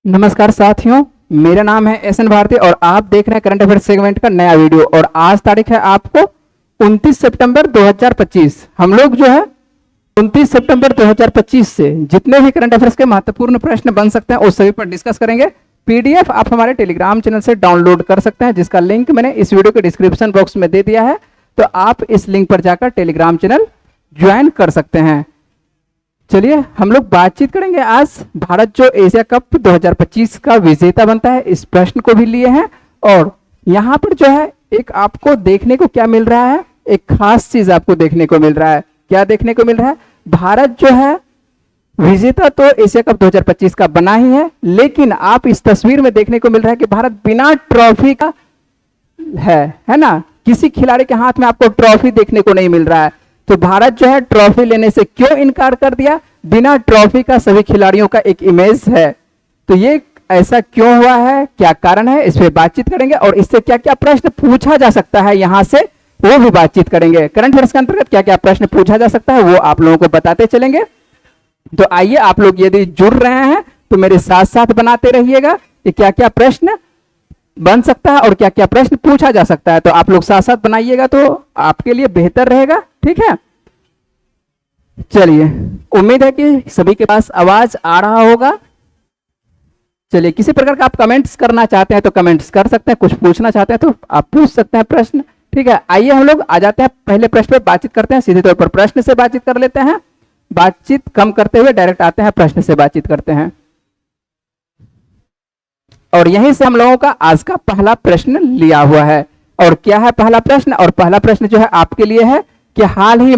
नमस्कार साथियों, मेरा नाम है एस एन भारती और आप देख रहे हैं करंट अफेयर सेगमेंट का नया वीडियो। और आज तारीख है आपको 29 सितंबर 2025। हम लोग जो है 29 सितंबर 2025 से जितने भी करंट अफेयर्स के महत्वपूर्ण प्रश्न बन सकते हैं उस सभी पर डिस्कस करेंगे। पीडीएफ आप हमारे टेलीग्राम चैनल से डाउनलोड कर सकते हैं, जिसका लिंक मैंने इस वीडियो के डिस्क्रिप्शन बॉक्स में दे दिया है। तो आप इस लिंक पर जाकर टेलीग्राम चैनल ज्वाइन कर सकते हैं। चलिए हम लोग बातचीत करेंगे आज भारत जो एशिया कप 2025 का विजेता बनता है, इस प्रश्न को भी लिए हैं। और यहाँ पर जो है एक आपको देखने को क्या मिल रहा है, एक खास चीज आपको देखने को मिल रहा है। क्या देखने को मिल रहा है? भारत जो है विजेता तो एशिया कप 2025 का बना ही है, लेकिन आप इस तस्वीर में देखने को मिल रहा है कि भारत बिना ट्रॉफी का है ना। किसी खिलाड़ी के हाथ में आपको ट्रॉफी देखने को नहीं मिल रहा है। तो भारत जो है ट्रॉफी लेने से क्यों इनकार कर दिया? बिना ट्रॉफी का सभी खिलाड़ियों का एक इमेज है। तो ये ऐसा क्यों हुआ है, क्या कारण है, इस पे बातचीत करेंगे। और इससे क्या क्या प्रश्न पूछा जा सकता है यहां से वो भी बातचीत करेंगे। करंट अफेयर्स के अंतर्गत क्या क्या प्रश्न पूछा जा सकता है वो आप लोगों को बताते चलेंगे। तो आइए आप लोग यदि जुड़ रहे हैं तो मेरे साथ साथ बनाते रहिएगा कि क्या क्या प्रश्न बन सकता है और क्या क्या प्रश्न पूछा जा सकता है। तो आप लोग साथ साथ बनाइएगा तो आपके लिए बेहतर रहेगा, ठीक है। चलिए, उम्मीद है कि सभी के पास आवाज आ रहा होगा। चलिए, किसी प्रकार का आप कमेंट्स करना चाहते हैं तो कमेंट्स कर सकते हैं, कुछ पूछना चाहते हैं तो आप पूछ सकते हैं प्रश्न, ठीक है। आइए हम लोग आ जाते हैं पहले प्रश्न पे बातचीत करते हैं। सीधे तौर पर प्रश्न से बातचीत कर लेते हैं, बातचीत कम करते हुए डायरेक्ट आते हैं प्रश्न से बातचीत करते हैं। और यहीं से हम लोगों का आज का पहला प्रश्न लिया हुआ है। और क्या है पहला प्रश्न? और पहला प्रश्न जो है आपके लिए है कि हाल ही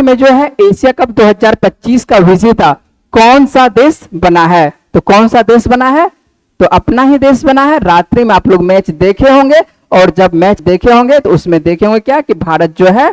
में जो है एशिया कप 2025 का विजेता कौन सा देश बना है? तो कौन सा देश बना है? तो अपना ही देश बना है। रात्रि में आप लोग मैच देखे होंगे और जब मैच देखे होंगे तो उसमें देखे होंगे क्या कि भारत जो है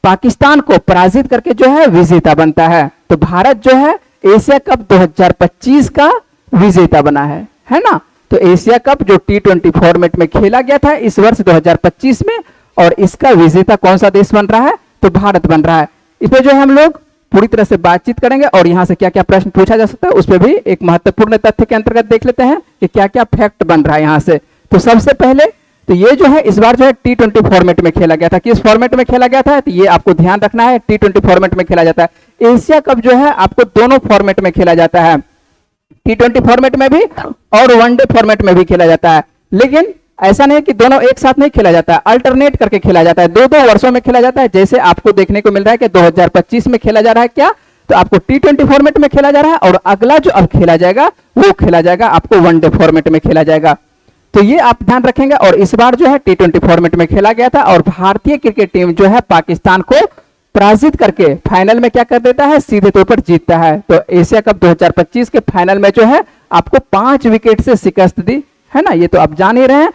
पाकिस्तान को पराजित करके जो है विजेता बनता है। तो भारत जो है एशिया कप 2025 का विजेता बना है ना। तो एशिया कप जो T20 फॉर्मेट में खेला गया था इस वर्ष 2025 में, और इसका विजेता कौन सा देश बन रहा है? तो भारत बन रहा है। इस पे जो है हम लोग पूरी तरह से बातचीत करेंगे और यहां से क्या क्या प्रश्न पूछा जा सकता है उस पर भी एक महत्वपूर्ण तथ्य के अंतर्गत देख लेते हैं कि क्या क्या फैक्ट बन रहा है यहां से। तो सबसे पहले तो ये जो है इस बार जो है T20 फॉर्मेट में खेला गया था। किस फॉर्मेट में खेला गया था? तो ये आपको ध्यान रखना है, T20 फॉर्मेट में खेला जाता है। एशिया कप जो है आपको दोनों फॉर्मेट में खेला जाता है, T20 फॉर्मेट में भी और वनडे फॉर्मेट में भी खेला जाता है। लेकिन ऐसा नहीं कि दोनों एक साथ नहीं खेला जाता है, अल्टरनेट करके खेला जाता है, दो दो वर्षों में खेला जाता है। जैसे आपको देखने को मिल रहा है कि 2025 में खेला जा रहा है क्या, तो आपको T20 फॉर्मेट में खेला जा रहा है और अगला जो अब खेला जाएगा वो खेला जाएगा आपको वनडे फॉर्मेट में खेला जाएगा। तो ये आप ध्यान रखेंगे। और इस बार जो है T20 फॉर्मेट में खेला गया था और भारतीय क्रिकेट टीम जो है पाकिस्तान को पराजित करके फाइनल में क्या कर देता है, सीधे तौर पर जीतता है। तो एशिया कप 2025 के फाइनल में जो है आपको 5 विकेट से शिकस्त दी है ना। ये तो आप जान ही रहे हैं।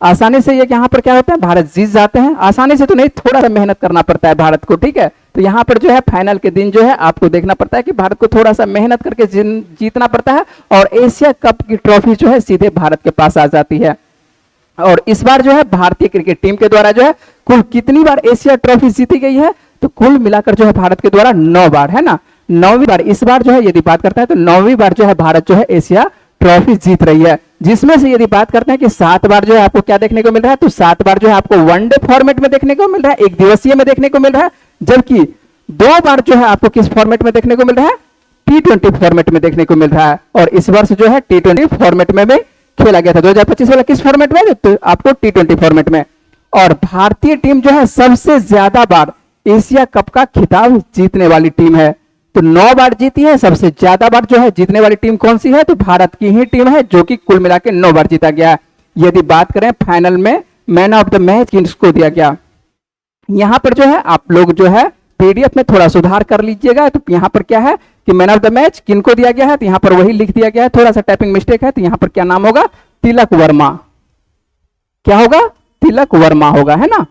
आसानी से ये यहाँ पर क्या होता है, भारत जीत जाते हैं। आसानी से तो नहीं, थोड़ा सा मेहनत करना पड़ता है भारत को, ठीक है। तो यहाँ पर जो है फाइनल के दिन जो है आपको देखना पड़ता है कि भारत को थोड़ा सा मेहनत करके जीतना पड़ता है और एशिया कप की ट्रॉफी जो है सीधे भारत के पास आ जाती है। और इस बार जो है भारतीय क्रिकेट टीम के द्वारा जो है कुल कितनी बार एशिया ट्रॉफी जीती गई है? तो कुल मिलाकर जो है भारत के द्वारा 9 बार, है ना। 9वीं बार इस बार जो है यदि बात करता है तो 9वीं बार जो है भारत जो है एशिया ट्रॉफी जीत रही है। जिसमें से यदि बात करते हैं कि 7 बार जो है आपको क्या देखने को मिल रहा है, तो 7 बार जो है आपको वनडे फॉर्मेट में देखने को मिल रहा है, एक दिवसीय में देखने को मिल रहा है। जबकि 2 बार जो है आपको किस फॉर्मेट में देखने को मिल रहा है? T20 फॉर्मेट में देखने को मिल रहा है। और इस वर्ष जो है T20 फॉर्मेट में भी खेला गया था। 2025 वाला किस फॉर्मेट में? तो आपको T20 फॉर्मेट में। और भारतीय टीम जो है सबसे ज्यादा बार एशिया कप का खिताब जीतने वाली टीम है। तो 9 बार जीती है। सबसे ज्यादा बार जो है जीतने वाली टीम कौन सी है? तो भारत की ही टीम है, जो कि कुल मिला के 9 बार जीता गया है। यदि बात करें फाइनल में मैन ऑफ द मैच किसको दिया गया, यहां पर जो है आप लोग जो है पीडीएफ में थोड़ा सुधार कर लीजिएगा। तो यहां पर क्या है कि मैन ऑफ द मैच किनको दिया गया है, तो यहां पर वही लिख दिया गया है, थोड़ा सा टाइपिंग मिस्टेक है। तो यहां पर क्या नाम होगा? तिलक वर्मा। क्या होगा? तिलक वर्मा होगा, है ना।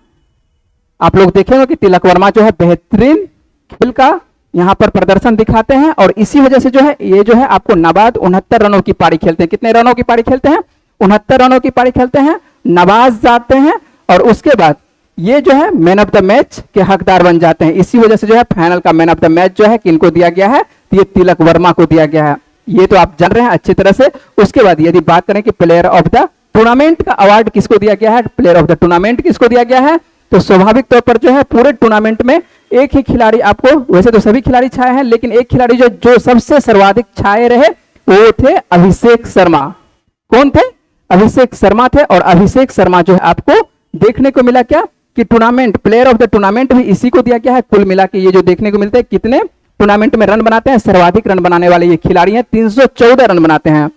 आप लोग देखेंगे कि तिलक वर्मा जो है बेहतरीन खेल का यहां पर प्रदर्शन दिखाते हैं और इसी वजह से जो है ये जो है आपको नवाज 69 रनों की पारी खेलते हैं। कितने रनों की पारी खेलते हैं? 69 रनों की पारी खेलते हैं। नवाज जाते हैं और उसके बाद ये जो है मैन ऑफ द मैच के हकदार बन जाते हैं। इसी वजह से जो है फाइनल का मैन ऑफ द मैच जो है किनको दिया गया है, तो ये तिलक वर्मा को दिया गया है। ये तो आप जान रहे हैं अच्छी तरह से। उसके बाद यदि बात करें कि प्लेयर ऑफ द टूर्नामेंट का अवार्ड किसको दिया गया है, प्लेयर ऑफ द टूर्नामेंट किसको दिया गया है, तो स्वाभाविक तौर पर जो है पूरे टूर्नामेंट में एक ही खिलाड़ी आपको, वैसे तो सभी खिलाड़ी छाए हैं, लेकिन एक खिलाड़ी जो सबसे सर्वाधिक छाए रहे वो थे अभिषेक शर्मा। कौन थे? अभिषेक शर्मा थे। और अभिषेक शर्मा जो है आपको देखने को मिला क्या कि tournament player of the tournament भी इसी को दिया गया है। कुल मिला के ये जो देखने को मिलते हैं कितने टूर्नामेंट में रन बनाते हैं, सर्वाधिक रन बनाने वाले ये खिलाड़ी हैं, 314 रन बनाते हैं।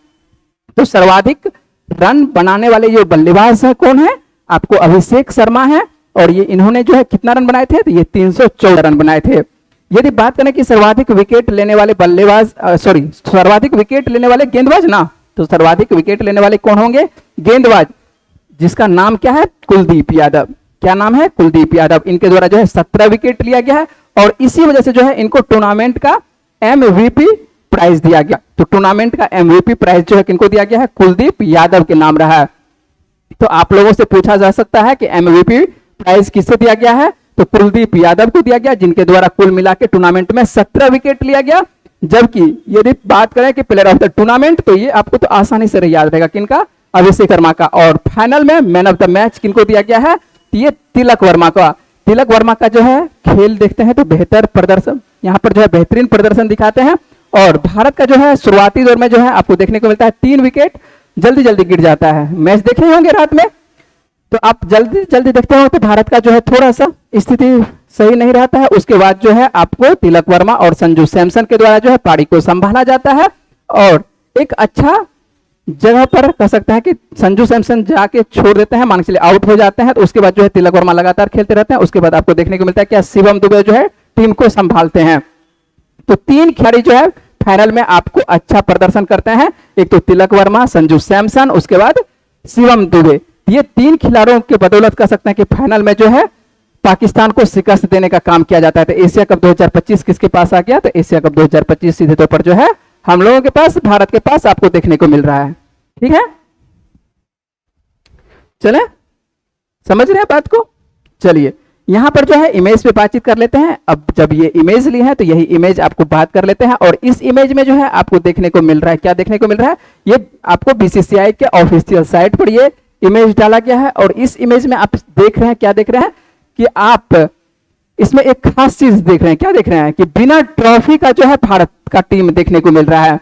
तो सर्वाधिक रन बनाने वाले ये बल्लेबाज है कौन है, आपको अभिषेक शर्मा है। और ये इन्होंने जो है कितना रन बनाए थे, तो ये 314 रन बनाए थे। यदि बात करें कि सर्वाधिक विकेट लेने वाले बल्लेबाज, सर्वाधिक विकेट लेने वाले गेंदबाज ना, तो सर्वाधिक विकेट लेने वाले कौन होंगे, गेंदबाज, जिसका नाम क्या है, कुलदीप यादव। क्या नाम है, कुलदीप यादव। इनके द्वारा जो है 17 विकेट लिया गया है और इसी वजह से जो है इनको टूर्नामेंट का एमवीपी प्राइज दिया गया। तो टूर्नामेंट का एमवीपी प्राइज जो है किनको दिया गया है, कुलदीप यादव के नाम रहा है। तो आप लोगों से पूछा जा सकता है कि एमवीपी प्राइज किससे दिया गया है, तो कुलदीप यादव को दिया गया, जिनके द्वारा कुल मिला के टूर्नामेंट में 17 विकेट लिया गया। जबकि यदि बात करें कि प्लेयर ऑफ द टूर्नामेंट, तो ये आपको तो आसानी से याद रहेगा किनका, अभिषेक शर्मा का। और फाइनल में मैन ऑफ द मैच किनको दिया गया है, ये तिलक वर्मा का। तिलक वर्मा का जो है खेल देखते हैं तो बेहतर प्रदर्शन, यहाँ पर जो है बेहतरीन प्रदर्शन दिखाते हैं। और भारत का जो है शुरुआती दौर में जो है आपको देखने को मिलता है 3 विकेट जल्दी जल्दी गिर जाता है। मैच देखे होंगे रात में, तो आप जल्दी जल्दी देखते हो तो भारत का जो है थोड़ा सा स्थिति सही नहीं रहता है। उसके बाद जो है आपको तिलक वर्मा और संजू सैमसन के द्वारा जो है पारी को संभाला जाता है और एक अच्छा जगह पर कह सकते हैं कि संजू सैमसन जाके छोड़ देते हैं, मान के चलिए आउट हो जाते हैं। तो उसके बाद जो है तिलक वर्मा लगातार खेलते रहते हैं। उसके बाद आपको देखने को मिलता है क्या शिवम दुबे जो है टीम को संभालते हैं। तो 3 खिलाड़ी जो है फाइनल में आपको अच्छा प्रदर्शन करते हैं, एक तो तिलक वर्मा, संजू सैमसन, उसके बाद शिवम दुबे। ये 3 खिलाड़ियों के बदौलत कह सकते हैं कि फाइनल में जो है पाकिस्तान को शिकस्त देने का काम किया जाता है। तो एशिया कप 2025 किसके पास आ गया, तो एशिया कप 2025 सीधे तौर पर जो है हम लोगों के पास, भारत के पास आपको देखने को मिल रहा है। ठीक है, चले समझ रहे हैं बात को। चलिए यहां पर जो है इमेज पे बातचीत कर लेते हैं। अब जब ये इमेज ली है तो यही इमेज आपको बात कर लेते हैं। और इस इमेज में जो है आपको देखने को मिल रहा है, क्या देखने को मिल रहा है, ये आपको बीसीसीआई के ऑफिशियल साइट पर ये इमेज डाला गया है। और इस इमेज में आप देख रहे हैं, क्या देख रहे हैं कि आप इसमें एक खास चीज देख रहे हैं। क्या देख रहे हैं कि बिना ट्रॉफी का जो है भारत का टीम देखने को मिल रहा है।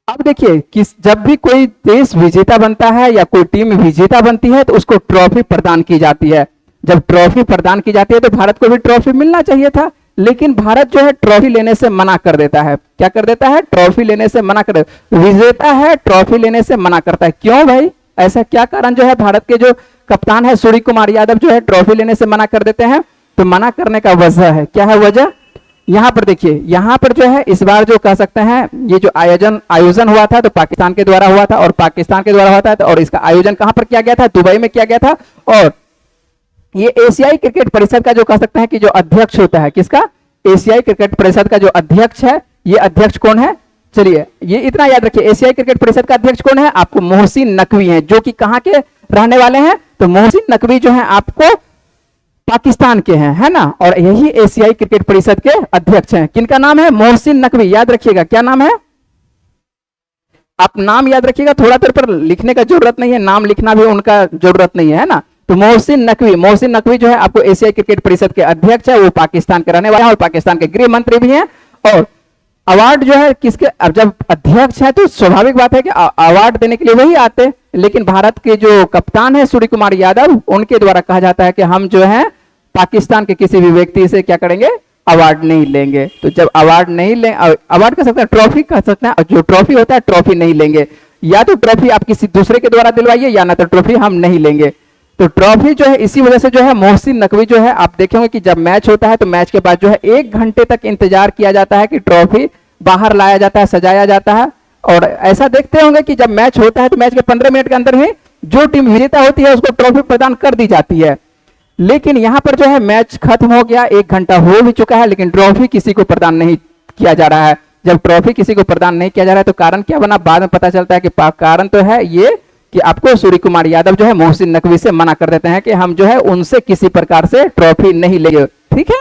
अब देखिए कि जब भी कोई देश विजेता बनता है या कोई टीम विजेता बनती है तो उसको ट्रॉफी प्रदान की जाती है। जब ट्रॉफी प्रदान की जाती है तो भारत को भी ट्रॉफी मिलना चाहिए था, लेकिन भारत जो है ट्रॉफी लेने से मना कर देता है। क्या कर देता है, ट्रॉफी लेने से मना कर, विजेता है ट्रॉफी लेने से मना करता है। क्यों भाई, ऐसा क्या कारण जो है भारत के जो कप्तान है सूर्य कुमार यादव जो है ट्रॉफी लेने से मना कर देते हैं। तो मना करने का वजह है, क्या है वजह, यहां पर देखिए, यहां पर जो है इस बार जो कह सकते हैं ये जो आयोजन हुआ था तो पाकिस्तान के द्वारा हुआ था और पाकिस्तान के द्वारा हुआ था। और इसका आयोजन कहां पर किया गया था, दुबई में किया गया था। और ये एशियाई क्रिकेट परिषद का जो कह सकते हैं कि जो अध्यक्ष होता है, किसका, एशियाई क्रिकेट परिषद का जो अध्यक्ष है, ये अध्यक्ष कौन है, चलिए ये इतना याद रखिए, एशियाई क्रिकेट परिषद का अध्यक्ष कौन है, आपको मोहसिन नकवी हैं, जो कि कहां के रहने वाले हैं, तो मोहसिन नकवी जो है आपको पाकिस्तान के हैं, है ना। और यही एशियाई क्रिकेट परिषद के अध्यक्ष हैं। किनका नाम है, मोहसिन नकवी, याद रखिएगा क्या नाम है, आप नाम याद रखिएगा, थोड़ा देर पर लिखने का जरूरत नहीं है, नाम लिखना भी उनका जरूरत नहीं है ना। तो मोहसिन नकवी जो है आपको एशियाई क्रिकेट परिषद के अध्यक्ष है, वो पाकिस्तान के रहने वाले हैं और पाकिस्तान के गृह मंत्री भी हैं। और अवार्ड जो है किसके, अब जब अध्यक्ष है तो स्वाभाविक बात है कि अवार्ड देने के लिए वही आते, लेकिन भारत के जो कप्तान है सूर्य कुमार यादव, उनके द्वारा कहा जाता है कि हम जो है पाकिस्तान के किसी भी व्यक्ति से क्या करेंगे, अवार्ड नहीं लेंगे। तो जब अवार्ड नहीं लें, अवार्ड कह सकते हैं, ट्रॉफी कह सकते हैं, जो ट्रॉफी होता है ट्रॉफी नहीं लेंगे, या तो ट्रॉफी आप किसी दूसरे के द्वारा दिलवाइए या ना तो ट्रॉफी हम नहीं लेंगे। तो ट्रॉफी जो है इसी वजह से जो है मोहसिन नकवी जो है, आप देखेंगे कि जब मैच होता है तो मैच के बाद जो है 1 घंटे तक इंतजार किया जाता है कि ट्रॉफी बाहर लाया जाता है, सजाया जाता है। और ऐसा देखते होंगे कि जब मैच होता है तो मैच के 15 मिनट के अंदर ही जो टीम विजेता होती है उसको ट्रॉफी प्रदान कर दी जाती है। लेकिन यहां पर जो है मैच खत्म हो गया, 1 घंटा हो भी चुका है, लेकिन ट्रॉफी किसी को प्रदान नहीं किया जा रहा है। जब ट्रॉफी किसी को प्रदान नहीं किया जा रहा है तो कारण क्या बना, बाद में पता चलता है कि कारण तो है ये कि आपको सूर्य कुमार यादव जो है मोहसिन नकवी से मना कर देते हैं कि हम जो है उनसे किसी प्रकार से ट्रॉफी नहीं लेंगे। ठीक है,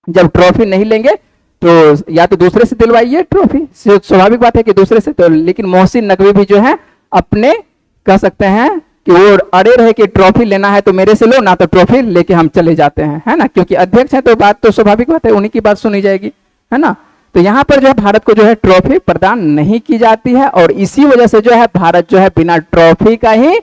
जब ट्रॉफी नहीं लेंगे तो या तो दूसरे से दिलवाइए ट्रॉफी, स्वाभाविक बात है कि दूसरे से तो, लेकिन मोहसिन नकवी भी जो है अपने कह सकते हैं कि वो अड़े रहे कि ट्रॉफी लेना है तो मेरे से लो, ना तो ट्रॉफी लेके हम चले जाते हैं, है ना, क्योंकि अध्यक्ष है तो बात तो स्वाभाविक बात है, उन्हीं की बात सुनी जाएगी, है ना। तो यहाँ पर जो है भारत को जो है ट्रॉफी प्रदान नहीं की जाती है और इसी वजह से जो है भारत जो है बिना ट्रॉफी का ही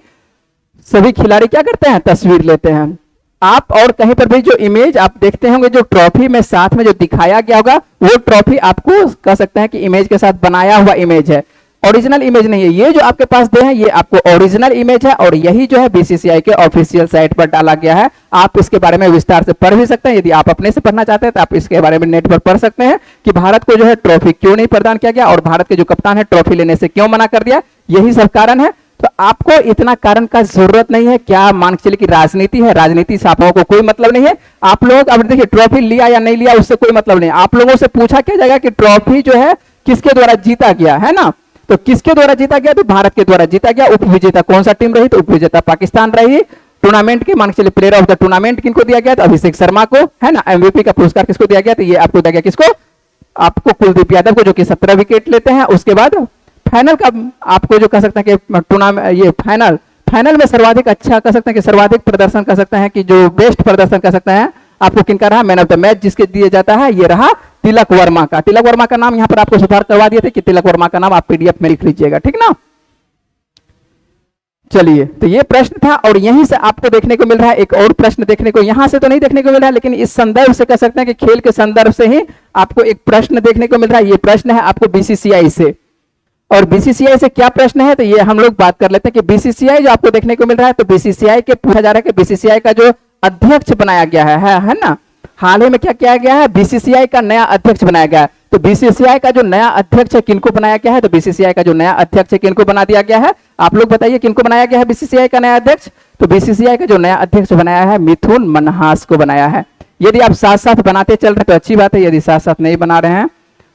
सभी खिलाड़ी क्या करते हैं, तस्वीर लेते हैं। आप और कहीं पर भी जो इमेज आप देखते होंगे, जो ट्रॉफी में साथ में जो दिखाया गया होगा, वो ट्रॉफी आपको कह सकते हैं कि इमेज के साथ बनाया हुआ इमेज है, ओरिजिनल इमेज नहीं है। ये जो आपके पास दे हैं ये आपको ओरिजिनल इमेज है और यही जो है बीसीसीआई के ऑफिशियल साइट पर डाला गया है। आप इसके बारे में विस्तार से पढ़ भी सकते हैं, यदि आप अपने से पढ़ना चाहते हैं तो आप इसके बारे में नेट पर पढ़ सकते हैं कि भारत को जो है ट्रॉफी क्यों नहीं प्रदान किया गया और भारत के जो कप्तान है ट्रॉफी लेने से क्यों मना कर दिया, यही सब कारण है। तो आपको इतना कारण का जरूरत नहीं है। क्या मान के चलिए कि राजनीति है, राजनीति से आप लोगों को कोई मतलब नहीं है। आप लोग अब देखिए ट्रॉफी लिया या नहीं लिया उससे कोई मतलब नहीं। आप लोगों से पूछा क्या जाएगा कि ट्रॉफी जो है किसके द्वारा जीता गया, है ना, तो किसके द्वारा जीता गया, तो भारत के द्वारा जीता गया। उपविजेता कौन सा टीम रही, तो उपविजेता पाकिस्तान रही। टूर्नामेंट के मान के चलिए प्लेयर ऑफ द टूर्नामेंट किनको दिया गया, तो अभिषेक शर्मा को, है ना। एमवीपी का पुरस्कार किसको दिया गया, तो ये आपको दिया गया किसको, आपको कुलदीप यादव को, जो कि 17 विकेट लेते हैं। उसके बाद फाइनल का आपको जो कह सकते हैं कि टूर्नामेंट ये फाइनल में सर्वाधिक अच्छा कह सकते हैं कि सर्वाधिक प्रदर्शन कह सकते हैं कि जो बेस्ट प्रदर्शन कह सकते हैं आपको किनका रहा, मैन ऑफ द मैच जिसके दिया जाता है ये रहा तिलक वर्मा का। तिलक वर्मा का नाम यहाँ पर आपको सुधार करवा दिए थे कि तिलक वर्मा का नाम आप पीडीएफ में लिख लीजिएगा, ठीक ना। चलिए, तो ये प्रश्न था और यहीं से आपको देखने को मिल रहा है एक और प्रश्न देखने को, यहां से तो नहीं देखने को मिल रहा है लेकिन इस संदर्भ से कह सकते हैं कि खेल के संदर्भ से ही आपको एक प्रश्न देखने को मिल रहा है। ये प्रश्न है आपको बीसीसीआई से, और बीसीसीआई से क्या प्रश्न है तो ये हम लोग बात कर लेते हैं कि बीसीसीआई जो आपको देखने को मिल रहा है, तो बीसीसीआई के पूछा जा रहा है कि बीसीसीआई का जो अध्यक्ष बनाया गया है ना, हाल ही में क्या किया गया है, बीसीसीआई का नया अध्यक्ष बनाया गया है। तो बीसीसीआई का जो नया अध्यक्ष है किनको बनाया गया है, तो बीसीसीआई का जो नया अध्यक्ष है किनको बना दिया गया है, आप लोग बताइए किनको बनाया गया है बीसीसीआई का नया अध्यक्ष। तो बीसीसीआई का जो नया अध्यक्ष बनाया है मिथुन मनहास को बनाया है। यदि आप साथ साथ बनाते चल रहे हैं तो अच्छी बात है, यदि साथ साथ नहीं बना रहे हैं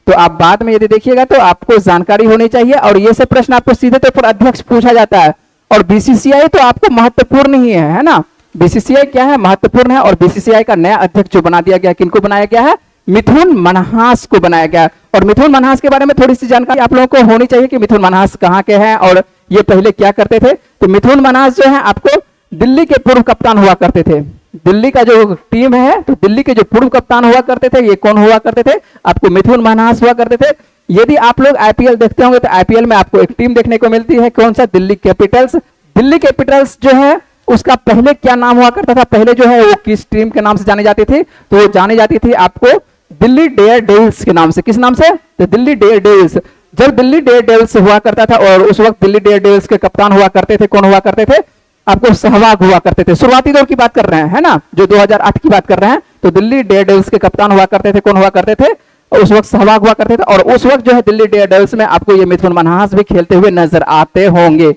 तो आप बाद में यदि देखिएगा तो आपको जानकारी होनी चाहिए। और ये सब प्रश्न आपको सीधे तौर पर अध्यक्ष पूछा जाता है और बीसीसीआई तो आपको महत्वपूर्ण ही है ना। बीसीसीआई क्या है, महत्वपूर्ण है। और बीसीसीआई का नया अध्यक्ष जो बना दिया गया, किनको बनाया गया है, मिथुन मनहास को बनाया गया। और मिथुन मनहास के बारे में थोड़ी सी जानकारी आप लोगों को होनी चाहिए कि मिथुन मनहास कहाँ के हैं और ये पहले क्या करते थे। तो मिथुन मनहास जो है आपको दिल्ली के पूर्व कप्तान हुआ करते थे। दिल्ली का जो टीम है तो दिल्ली के जो पूर्व कप्तान हुआ करते थे ये कौन हुआ करते थे, आपको मिथुन मनहास हुआ करते थे। यदि आप लोग आईपीएल देखते होंगे तो आईपीएल में आपको एक टीम देखने को मिलती है, कौन सा, दिल्ली कैपिटल्स। दिल्ली कैपिटल्स जो है उसका पहले क्या नाम हुआ करता था, पहले जो है वो किस टीम के नाम से जानी जाती थी, तो वो जानी जाती थी आपको दिल्ली डेयर डेविल्स के नाम से। किस नाम से, तो दिल्ली डेयर डेविल्स। जब दिल्ली डेयर डेविल्स हुआ करता था और उस वक्त दिल्ली डेयर डेविल्स के कप्तान हुआ करते थे, कौन हुआ करते थे, आपको सहवाग हुआ करते थे। शुरुआती दौर की बात कर रहे हैं, है ना, जो 2008 की बात कर रहे हैं। तो दिल्ली डेयर डेविल्स के कप्तान हुआ करते थे, कौन हुआ करते थे, उस वक्त सहवाग हुआ करते थे। और उस वक्त जो है दिल्ली डेयर डेविल्स में आपको ये मिथुन मनहास भी खेलते हुए नजर आते होंगे,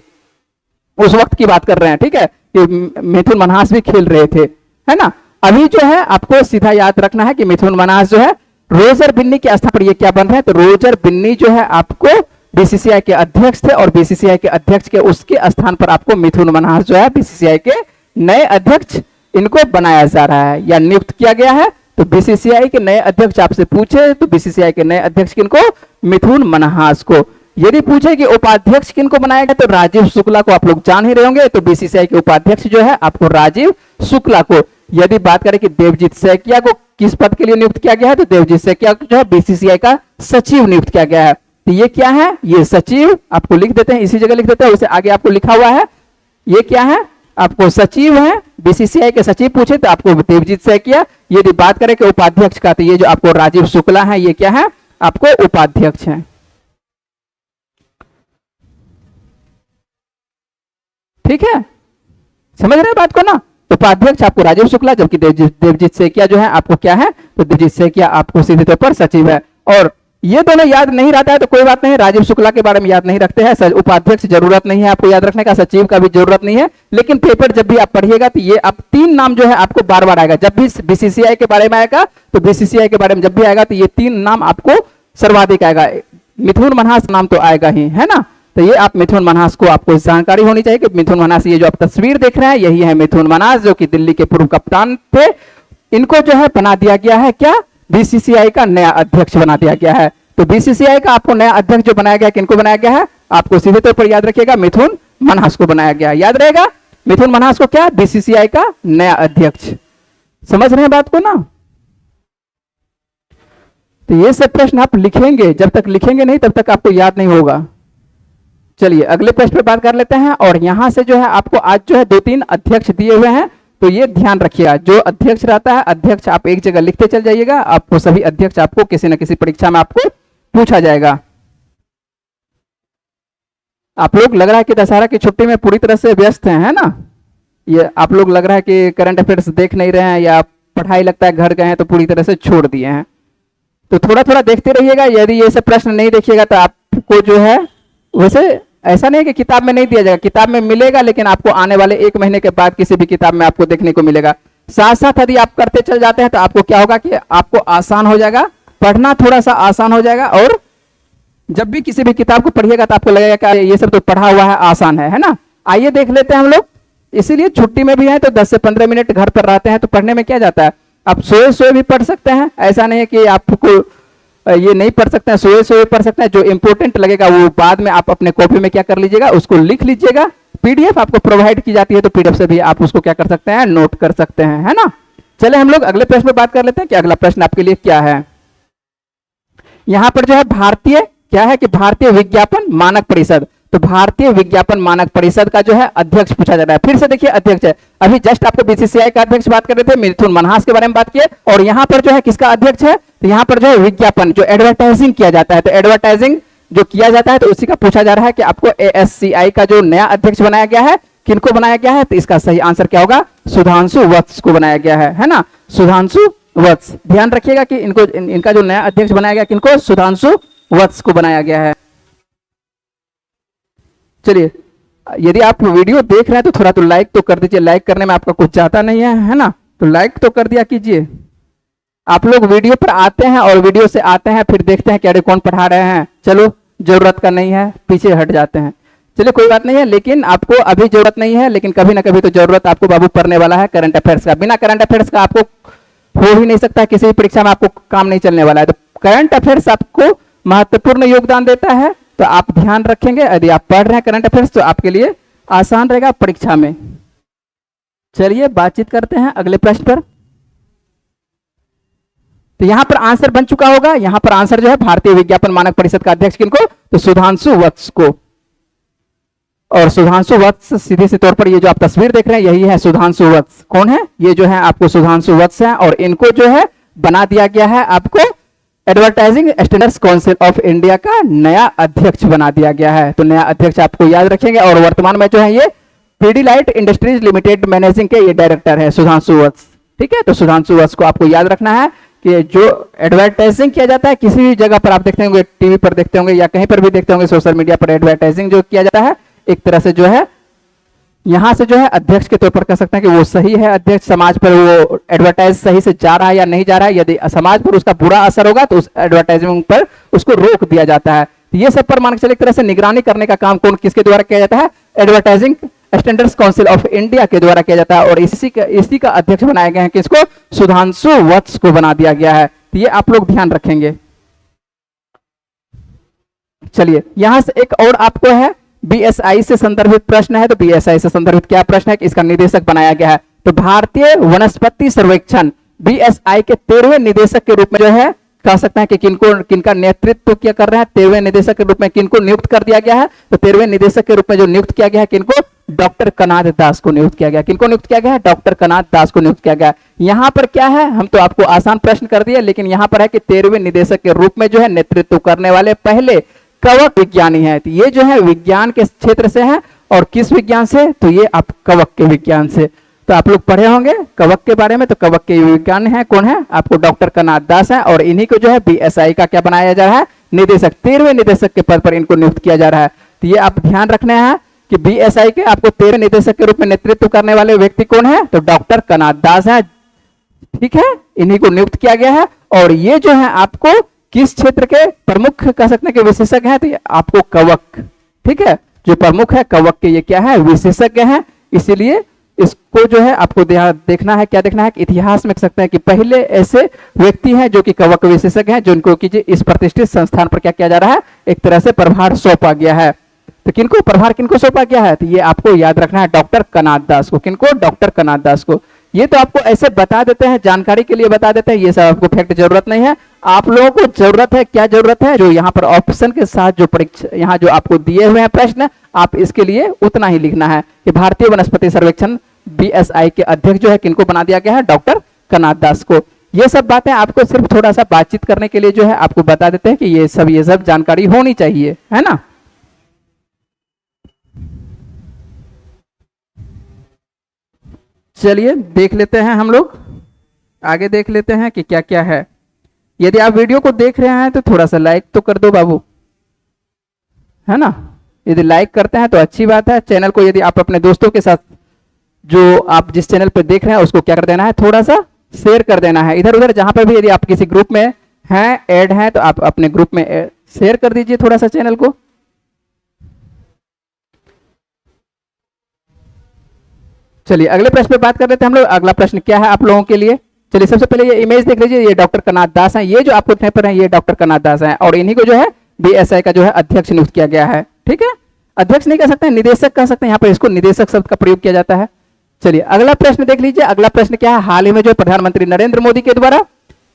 उस वक्त की बात कर रहे हैं, ठीक है, कि मिथुन मनहास भी खेल रहे थे, है ना। अभी जो है आपको सीधा याद रखना है कि मिथुन मनहास जो है रोजर बिन्नी के स्थान पर ये क्या बन रहे हैं, तो रोजर बिन्नी जो है आपको बीसीसीआई के अध्यक्ष थे और बीसीसीआई के अध्यक्ष के उसके स्थान पर आपको मिथुन मनहास जो है बीसीसीआई के नए अध्यक्ष इनको बनाया जा रहा है या नियुक्त किया गया है। तो बीसीसीआई के नए अध्यक्ष आपसे पूछे तो बीसीसीआई के नए अध्यक्ष किनको, मिथुन मनहास को। यदि पूछे कि उपाध्यक्ष किनको बनाया गया तो राजीव शुक्ला को आप लोग जान ही रहे होंगे। तो बीसीसीआई के उपाध्यक्ष जो है आपको राजीव शुक्ला को। यदि बात करें कि देवजीत सैकिया को किस पद के लिए नियुक्त किया गया है, तो देवजीत सैकिया जो है बीसीसीआई का सचिव नियुक्त किया गया है। तो ये क्या है, ये सचिव आपको लिख देते हैं, इसी जगह लिख देते हैं, उसे आगे आपको लिखा हुआ है। ये क्या है, आपको सचिव है, बीसीसीआई के सचिव पूछे तो आपको देवजीत सैकिया। यदि बात करें कि उपाध्यक्ष का तो ये जो आपको राजीव शुक्ला है, ये क्या है, आपको उपाध्यक्ष है, ठीक है, समझ रहे हैं बात को ना। उपाध्यक्ष आपको राजीव शुक्ला, जबकि देवजीत सैकिया जो है आपको क्या है, तो देवजीत सैकिया आपको सीधे तौर पर सचिव है। और ये दोनों याद नहीं रहता है तो कोई बात नहीं, राजीव शुक्ला के बारे में याद नहीं रखते हैं, उपाध्यक्ष जरूरत नहीं है आपको याद रखने का, सचिव का भी जरूरत नहीं है। लेकिन पेपर जब भी आप पढ़िएगा तो ये आप 3 नाम जो है आपको बार बार आएगा। जब भी बीसीसीआई के बारे में आएगा तो बीसीसीआई के बारे में जब भी आएगा तो ये 3 नाम आपको सर्वाधिक आएगा। मिथुन मनहास नाम तो आएगा ही, है ना। तो ये आप मिथुन मन्हास को आपको जानकारी होनी चाहिए कि मिथुन मन्हास, ये जो आप तस्वीर देख रहे हैं यही है मिथुन मन्हास, जो कि दिल्ली के पूर्व कप्तान थे। इनको जो है बना दिया गया है क्या, बीसीसीआई का नया अध्यक्ष बना दिया गया है। तो बीसीसीआई का आपको नया अध्यक्ष जो बनाया गया, किनको बनाया गया है, आपको सीधे तौर पर याद रखिएगा, मिथुन मन्हास को बनाया गया। याद रहेगा, मिथुन मन्हास को क्या, बीसीसीआई का नया अध्यक्ष। समझ रहे हैं बात को ना। तो ये सब प्रश्न आप लिखेंगे, जब तक लिखेंगे नहीं तब तक आपको याद नहीं होगा। चलिए अगले प्रश्न पर बात कर लेते हैं। और यहां से जो है आपको आज जो है 2-3 अध्यक्ष दिए हुए हैं, तो ये ध्यान रखिएगा, जो अध्यक्ष रहता है, अध्यक्ष आप एक जगह लिखते चल जाइएगा, आपको सभी अध्यक्ष आपको किसी न किसी परीक्षा में आपको पूछा जाएगा। आप लोग लग रहा है कि दशहरा की छुट्टी में पूरी तरह से व्यस्त हैं, है ना। ये आप लोग लग रहा है कि करंट अफेयर्स देख नहीं रहे हैं, या पढ़ाई लगता है घर गए हैं तो पूरी तरह से छोड़ दिए हैं। तो थोड़ा थोड़ा देखते रहिएगा। यदि ये सब प्रश्न नहीं देखिएगा तो आपको जो है, वैसे ऐसा नहीं है कि किताब में नहीं दिया जाएगा, किताब में मिलेगा, लेकिन आपको आने वाले 1 महीने के बाद किसी भी किताब में आपको देखने को मिलेगा। साथ साथ यदि आप करते चल जाते हैं तो आपको क्या होगा कि आपको आसान हो जाएगा, पढ़ना थोड़ा सा आसान हो जाएगा। और जब भी किसी भी किताब को पढ़िएगा तो आपको लगेगा कि ये सब तो पढ़ा हुआ है, आसान है ना। आइए देख लेते हैं हम लोग। इसीलिए छुट्टी में भी है तो 10 से 15 मिनट घर पर रहते हैं तो पढ़ने में क्या जाता है, आप सोए सोए भी पढ़ सकते हैं। ऐसा नहीं है कि आपको ये नहीं पढ़ सकते हैं, सोए सोए पढ़ सकते हैं। जो इंपॉर्टेंट लगेगा वो बाद में आप अपने कॉपी में क्या कर लीजिएगा, उसको लिख लीजिएगा। पीडीएफ आपको प्रोवाइड की जाती है तो पीडीएफ से भी आप उसको क्या कर सकते हैं, नोट कर सकते हैं, है ना। चले हम लोग अगले प्रश्न पर बात कर लेते हैं कि अगला प्रश्न आपके लिए क्या है। यहां पर जो है भारतीय क्या है कि भारतीय विज्ञापन मानक परिषद, तो भारतीय विज्ञापन मानक परिषद का जो है अध्यक्ष पूछा जा रहा है। फिर से देखिए अध्यक्ष है, अभी जस्ट आपको बीसीसीआई का अध्यक्ष बात कर रहे थे, मिथुन मन्हास के बारे में बात किए, और यहां पर जो है किसका अध्यक्ष है, तो यहां पर जो है विज्ञापन, जो एडवर्टाइजिंग किया जाता है, तो एडवर्टाइजिंग जो किया जाता है तो उसी का पूछा जा रहा है कि आपको एएससीआई का जो नया अध्यक्ष बनाया गया है, किनको बनाया गया है, तो इसका सही आंसर क्या होगा, सुधांशु वत्स को बनाया गया है ना, सुधांशु वत्स। ध्यान रखिएगा कि इनका जो नया अध्यक्ष बनाया गया, किनको, सुधांशु वत्स को बनाया गया है। चलिए यदि आप वीडियो देख रहे हैं तो थोड़ा तो लाइक तो कर दीजिए, लाइक करने में आपका कुछ जाता नहीं है ना, तो लाइक तो कर दिया कीजिए। आप लोग वीडियो पर आते हैं और वीडियो से आते हैं फिर देखते हैं कि अरे कौन पढ़ा रहे हैं, चलो जरूरत का नहीं है, पीछे हट जाते हैं। चलिए कोई बात नहीं है, लेकिन आपको अभी जरूरत नहीं है, लेकिन कभी ना कभी तो जरूरत आपको बाबू पड़ने वाला है करंट अफेयर्स का। बिना करंट अफेयर्स का आपको हो ही नहीं सकता, किसी भी परीक्षा में आपको काम नहीं चलने वाला है। तो करंट अफेयर्स आपको महत्वपूर्ण योगदान देता है, तो आप ध्यान रखेंगे। यदि आप पढ़ रहे हैं करंट अफेयर्स तो आपके लिए आसान रहेगा परीक्षा में। चलिए बातचीत करते हैं अगले प्रश्न पर। तो यहां पर आंसर बन चुका होगा, यहां पर आंसर जो है भारतीय विज्ञापन मानक परिषद का अध्यक्ष किनको, तो सुधांशु वत्स को। और सुधांशु वत्स सीधे से तौर पर ये जो आप तस्वीर देख रहे हैं यही है सुधांशु वत्स। कौन है ये, जो है आपको सुधांशु वत्स है, और इनको जो है बना दिया गया है आपको advertising standards council of India का नया अध्यक्ष बना दिया गया है। तो नया अध्यक्ष आपको याद रखेंगे, और वर्तमान में जो है ये पीडीलाइट इंडस्ट्रीज लिमिटेड मैनेजिंग के ये डायरेक्टर है सुधांशु वत्स। ठीक है, तो सुधांशु वत्स को आपको याद रखना है कि जो एडवर्टाइजिंग किया जाता है, किसी भी जगह पर आप देखते होंगे, टीवी पर देखते होंगे या कहीं पर भी देखते होंगे, सोशल मीडिया पर एडवर्टाइजिंग जो किया जाता है, एक तरह से जो है यहां से जो है अध्यक्ष के तौर पर कह सकते हैं कि वो सही है अध्यक्ष, समाज पर वो एडवर्टाइज सही से जा रहा है या नहीं जा रहा है। यदि समाज पर उसका बुरा असर होगा तो उस एडवर्टाइजमेंट पर उसको रोक दिया जाता है। तो ये सब पर मान के चलिए एक तरह से निगरानी करने का काम कौन किसके द्वारा किया जाता है, advertising standards council of India के द्वारा किया जाता है। और इसी का अध्यक्ष बनाए गए हैं किसको, सुधांशु वत्स को बना दिया गया है। तो ये आप लोग ध्यान रखेंगे। चलिए यहां से एक और आपको है बीएसआई से संदर्भित प्रश्न है। तो बीएसआई से संदर्भित क्या प्रश्न है कि इसका निदेशक बनाया गया है, तो भारतीय वनस्पति सर्वेक्षण बीएसआई के 13वें निदेशक के रूप में जो है कह सकते हैं कि किनका नेतृत्व क्या कर रहे हैं, 13वें निदेशक के रूप में किनको नियुक्त कर दिया गया है। तो 13वें निदेशक के रूप में जो नियुक्त किया गया है किनको, डॉक्टर कनाद दास को नियुक्त किया गया। किनको नियुक्त किया गया है, डॉक्टर कनाद दास को नियुक्त किया गया। यहां पर क्या है, हम तो आपको आसान प्रश्न कर दिए, लेकिन यहां पर है कि 13वें निदेशक के रूप में जो है नेतृत्व करने वाले पहले कवक विज्ञानी है। तो ये जो है विज्ञान के क्षेत्र से है, और किस विज्ञान से, तो ये आप कवक के विज्ञान से। तो आप लोग पढ़े होंगे कवक के बारे में, तो कवक के विज्ञान है कौन है, आपको डॉक्टर कनाद दास है, और इन्हीं को जो है बीएसआई का क्या बनाया जा रहा है, निदेशक, 13वें निदेशक के पद पर इनको नियुक्त किया जा रहा है। तो ये आप ध्यान रखने हैं कि बीएसआई के आपको 13वें निदेशक के रूप में नेतृत्व करने वाले व्यक्ति कौन है, तो डॉक्टर कनाद दास है। ठीक है, इन्हीं को नियुक्त किया गया है। और ये जो है आपको किस क्षेत्र के प्रमुख कह सकते हैं कि विशेषज्ञ हैं, तो ये आपको कवक ठीक है, जो प्रमुख है कवक के ये क्या है, विशेषज्ञ हैं। इसीलिए इसको जो है आपको देखना है, क्या देखना है कि इतिहास में देख सकते हैं कि पहले ऐसे व्यक्ति हैं जो कि कवक विशेषज्ञ हैं, जिनको कि इस प्रतिष्ठित संस्थान पर क्या किया जा रहा है, एक तरह से प्रभार सौंपा गया है। तो किनको प्रभार किनको सौंपा गया है, तो ये आपको याद रखना है, डॉक्टर कनाथ दास को। किनको, डॉक्टर कनाथ दास को। ये तो आपको ऐसे बता देते हैं, जानकारी के लिए बता देते हैं, ये सब आपको फैक्ट जरूरत नहीं है। आप लोगों को जरूरत है, क्या जरूरत है, जो यहाँ पर ऑप्शन के साथ जो परीक्षा यहाँ जो आपको दिए हुए हैं प्रश्न, आप इसके लिए उतना ही लिखना है कि भारतीय वनस्पति सर्वेक्षण बीएसआई के अध्यक्ष जो है किनको बना दिया गया है, डॉक्टर कनाथ दास को। ये सब बातें आपको सिर्फ थोड़ा सा बातचीत करने के लिए जो है आपको बता देते हैं कि ये सब जानकारी होनी चाहिए, है ना। चलिए देख लेते हैं, हम लोग आगे देख लेते हैं कि क्या क्या है। यदि आप वीडियो को देख रहे हैं तो थोड़ा सा लाइक तो कर दो बाबू, है ना। यदि लाइक करते हैं तो अच्छी बात है। चैनल को यदि आप अपने दोस्तों के साथ, जो आप जिस चैनल पर देख रहे हैं उसको क्या कर देना है, थोड़ा सा शेयर कर देना है। इधर उधर जहां पर भी यदि आप किसी ग्रुप में हैं, ऐड हैं, तो आप अपने ग्रुप में शेयर कर दीजिए थोड़ा सा चैनल को। चलिए अगले प्रश्न पे बात कर लेते हैं हम लोग। अगला प्रश्न क्या है आप लोगों के लिए। चलिए सबसे पहले ये इमेज देख लीजिए, ये डॉक्टर कनाथ दास हैं। ये जो आपको यहाँ पर है ये डॉक्टर कनाथ दास हैं, और इन्हीं को जो है बीएसआई का जो है अध्यक्ष नियुक्त किया गया है। ठीक है, अध्यक्ष नहीं कह सकते, निदेशक कह सकते हैं, यहाँ पर इसको निदेशक शब्द का प्रयोग किया जाता है। चलिए अगला प्रश्न देख लीजिए। अगला प्रश्न क्या है, हाल ही में जो प्रधानमंत्री नरेंद्र मोदी के द्वारा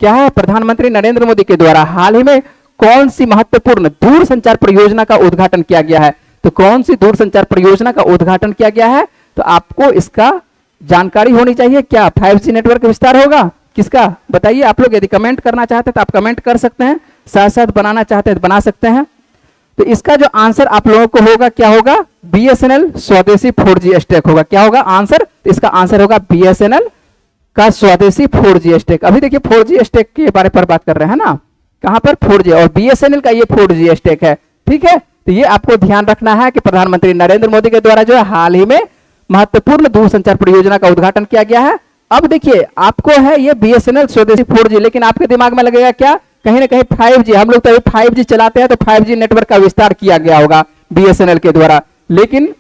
क्या है, प्रधानमंत्री नरेंद्र मोदी के द्वारा हाल ही में कौन सी महत्वपूर्ण दूरसंचार परियोजना का उद्घाटन किया गया है। तो कौन सी दूरसंचार परियोजना का उद्घाटन किया गया है, तो आपको इसका जानकारी होनी चाहिए। क्या 5G नेटवर्क विस्तार होगा, किसका बताइए आप लोग। यदि कमेंट करना चाहते हैं तो आप कमेंट कर सकते हैं, साथ साथ बनाना चाहते हैं तो बना सकते हैं। तो इसका जो आंसर आप लोगों को होगा, क्या होगा, बीएसएनएल स्वदेशी 4G स्टैक होगा। क्या होगा आंसर, तो इसका आंसर होगा बीएसएनएल का स्वदेशी 4G स्टैक। अभी देखिए 4G स्टैक के बारे पर बात कर रहे हैं ना, कहां पर 4G, और बीएसएनएल का ये 4G स्टैक है। ठीक है, तो ये आपको ध्यान रखना है कि प्रधानमंत्री नरेंद्र मोदी के द्वारा जो है हाल ही में महत्वपूर्ण दूरसंचार परियोजना का उद्घाटन किया गया है। अब देखिए आपको है ये बीएसएनएल स्वदेशी 4G, लेकिन आपके दिमाग में लगेगा क्या, कहीं ना कहीं 5G, हम लोग तो अभी 5G चलाते हैं, तो 5G नेटवर्क का विस्तार किया गया होगा बीएसएनएल के द्वारा। लेकिन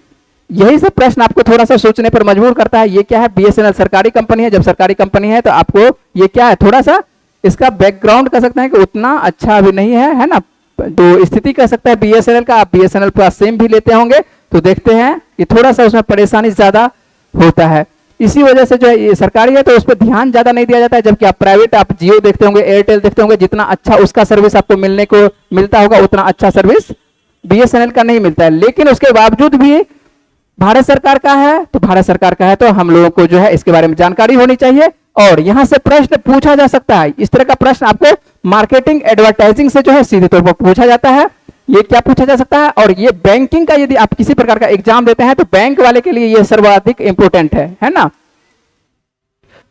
यही सब प्रश्न आपको थोड़ा सा सोचने पर मजबूर करता है। ये क्या है, बीएसएनएल सरकारी कंपनी है। जब सरकारी कंपनी है तो आपको ये क्या है, थोड़ा सा इसका बैकग्राउंड कह सकते हैं कि उतना अच्छा अभी नहीं है ना। तो स्थिति कह सकता है बीएसएनएल का, आप बीएसएनएल प्लस सिम भी लेते होंगे तो देखते हैं कि थोड़ा सा उसमें परेशानी ज्यादा होता है। इसी वजह से जो है ये सरकारी है तो उस पर ध्यान ज्यादा नहीं दिया जाता है। जबकि आप प्राइवेट, आप जियो देखते होंगे, एयरटेल देखते होंगे, जितना अच्छा उसका सर्विस आपको मिलने को मिलता होगा उतना अच्छा सर्विस बीएसएनएल का नहीं मिलता है। लेकिन उसके बावजूद भी भारत सरकार का है, तो भारत सरकार का है तो हम लोगों को जो है इसके बारे में जानकारी होनी चाहिए। और यहां से प्रश्न पूछा जा सकता है, इस तरह का प्रश्न आपको मार्केटिंग एडवर्टाइजिंग से जो है सीधे तौर पर पूछा जाता है। ये क्या पूछा जा सकता है, और ये बैंकिंग का यदि आप किसी प्रकार का एग्जाम देते हैं तो बैंक वाले के लिए ये सर्वाधिक इंपोर्टेंट है ना।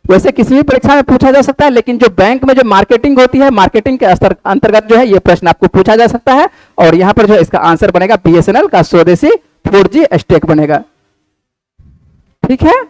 वैसे किसी भी परीक्षा में पूछा जा सकता है, लेकिन जो बैंक में जो मार्केटिंग होती है, मार्केटिंग के स्तर अंतर्गत जो है ये प्रश्न आपको पूछा जा सकता है। और यहां पर जो है इसका आंसर बनेगा बीएसएनएल का स्वदेशी 4G स्टैक बनेगा। ठीक है,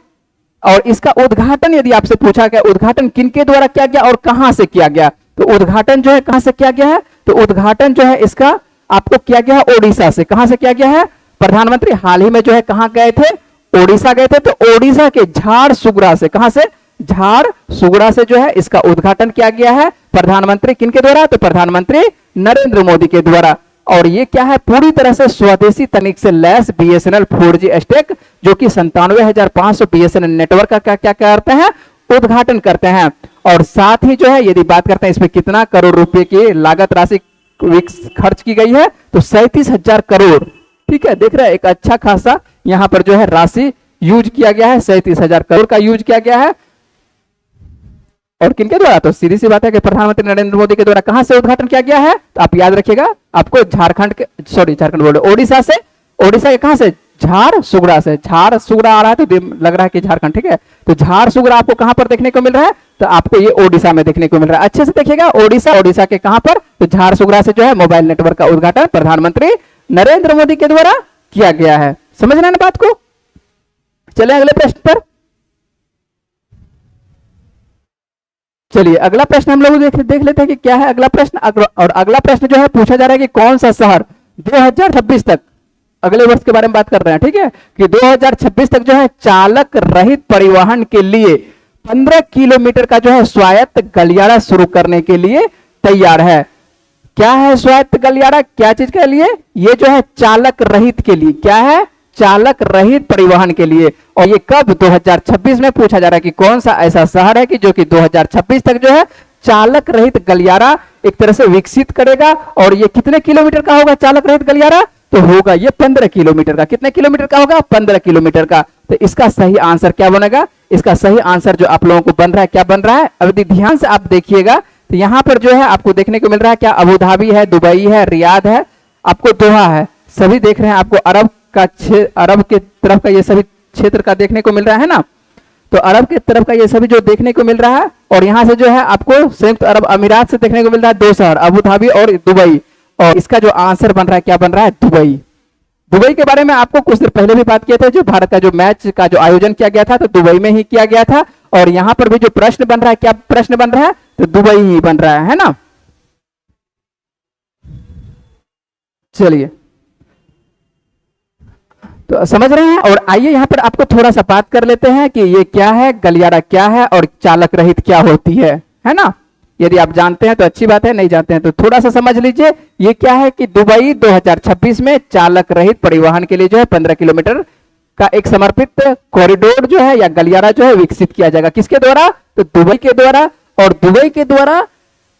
और इसका उद्घाटन यदि आपसे पूछा गया, उद्घाटन किनके द्वारा किया गया और कहां से किया गया, तो उद्घाटन जो है कहां से किया गया है, तो उद्घाटन जो है इसका आपको किया गया है ओडिशा से। कहां से किया गया है, प्रधानमंत्री हाल ही में जो है कहां गए थे, ओडिशा गए थे। तो ओडिशा के झारसुगुड़ा से, कहां से, झारसुगुड़ा से जो है इसका उद्घाटन किया गया है। प्रधानमंत्री किनके द्वारा, तो प्रधानमंत्री नरेंद्र मोदी के द्वारा। और ये क्या है, पूरी तरह से स्वदेशी तकनीक से लैस बीएसएनएल 4G स्टैक, जो कि 97,500 बीएसएनएल नेटवर्क का क्या करते हैं, उद्घाटन करते हैं। और साथ ही जो है यदि बात करते हैं इसमें कितना करोड़ रुपए की लागत राशि खर्च की गई है, तो 37,000 करोड़। ठीक है, देख रहे हैं एक अच्छा खासा यहां पर जो है राशि यूज किया गया है, 37,000 करोड़ का यूज किया गया है। और किनके द्वारा, तो सीधी सी बात है कि प्रधानमंत्री नरेंद्र मोदी के द्वारा। कहां से उद्घाटन किया गया है, तो आप याद रखिएगा, आपको झारखंड के, सॉरी झारखंड बोल रहे, ओडिशा से, ओडिशा के कहां से, झारसुगड़ा से। झारसुगड़ा आ रहा है तो लग रहा है कि झारखंड। ठीक है, तो झारसुगड़ा आपको कहां पर देखने को मिल रहा है, तो आपको ये ओडिशा में देखने को मिल रहा है। अच्छे से देखिएगा, ओडिशा, ओडिशा के कहां पर, तो झारसुगड़ा से जो है मोबाइल नेटवर्क का उद्घाटन प्रधानमंत्री नरेंद्र मोदी के द्वारा किया गया है। समझ रहे हैं ना बात को। चले अगले प्रश्न पर। चलिए अगला प्रश्न हम लोग देख लेते हैं कि क्या है अगला प्रश्न। और अगला प्रश्न जो है पूछा जा रहा है कि कौन सा शहर 2026 तक अगले वर्ष के बारे में बात कर रहे हैं, ठीक है, कि 2026 तक जो है चालक रहित परिवहन के लिए 15 किलोमीटर का जो है स्वायत्त गलियारा शुरू करने के लिए तैयार है। क्या है स्वायत्त गलियारा, क्या चीज के लिए? ये जो है चालक रहित के लिए। क्या है? चालक रहित परिवहन के लिए। और ये कब? 2026 में पूछा जा रहा है कि कौन सा ऐसा शहर है कि जो कि 2026 तक जो है चालक रहित गलियारा एक तरह से विकसित करेगा। और ये कितने किलोमीटर का होगा चालक रहित गलियारा? तो होगा ये 15 किलोमीटर का। कितने किलोमीटर का होगा? 15 किलोमीटर का। तो इसका सही आंसर क्या बनेगा? इसका सही आंसर जो आप लोगों को बन रहा है, क्या बन रहा है? अब ध्यान से आप देखिएगा, तो यहां पर जो है आपको देखने को मिल रहा है क्या? अबू धाबी है, दुबई है, रियाद है, आपको दोहा है, सभी देख रहे हैं। आपको अरब के तरफ का ये सभी क्षेत्र का देखने को मिल रहा है ना। तो अरब के तरफ का ये सभी जो देखने को मिल रहा है, और यहां से जो है आपको संयुक्त अरब अमीरात से देखने को मिल रहा है दो शहर, अबू धाबी और दुबई। और इसका जो आंसर बन रहा है, क्या बन रहा है? दुबई। दुबई के बारे में आपको कुछ देर पहले भी बात किए थे, जो भारत का जो मैच का जो आयोजन किया गया था तो दुबई में ही किया गया था। और यहां पर भी जो प्रश्न बन रहा है, क्या प्रश्न बन रहा है? तो दुबई ही बन रहा है ना। चलिए, तो समझ रहे हैं। और आइए यहां पर आपको थोड़ा सा बात कर लेते हैं कि ये क्या है, गलियारा क्या है और चालक रहित क्या होती है ना। यदि आप जानते हैं तो अच्छी बात है, नहीं जानते हैं तो थोड़ा सा समझ लीजिए। ये क्या है कि दुबई 2026 में चालक रहित परिवहन के लिए जो है 15 किलोमीटर का एक समर्पित कॉरिडोर जो है या गलियारा जो है विकसित किया जाएगा। किसके द्वारा? तो दुबई के द्वारा। और दुबई के द्वारा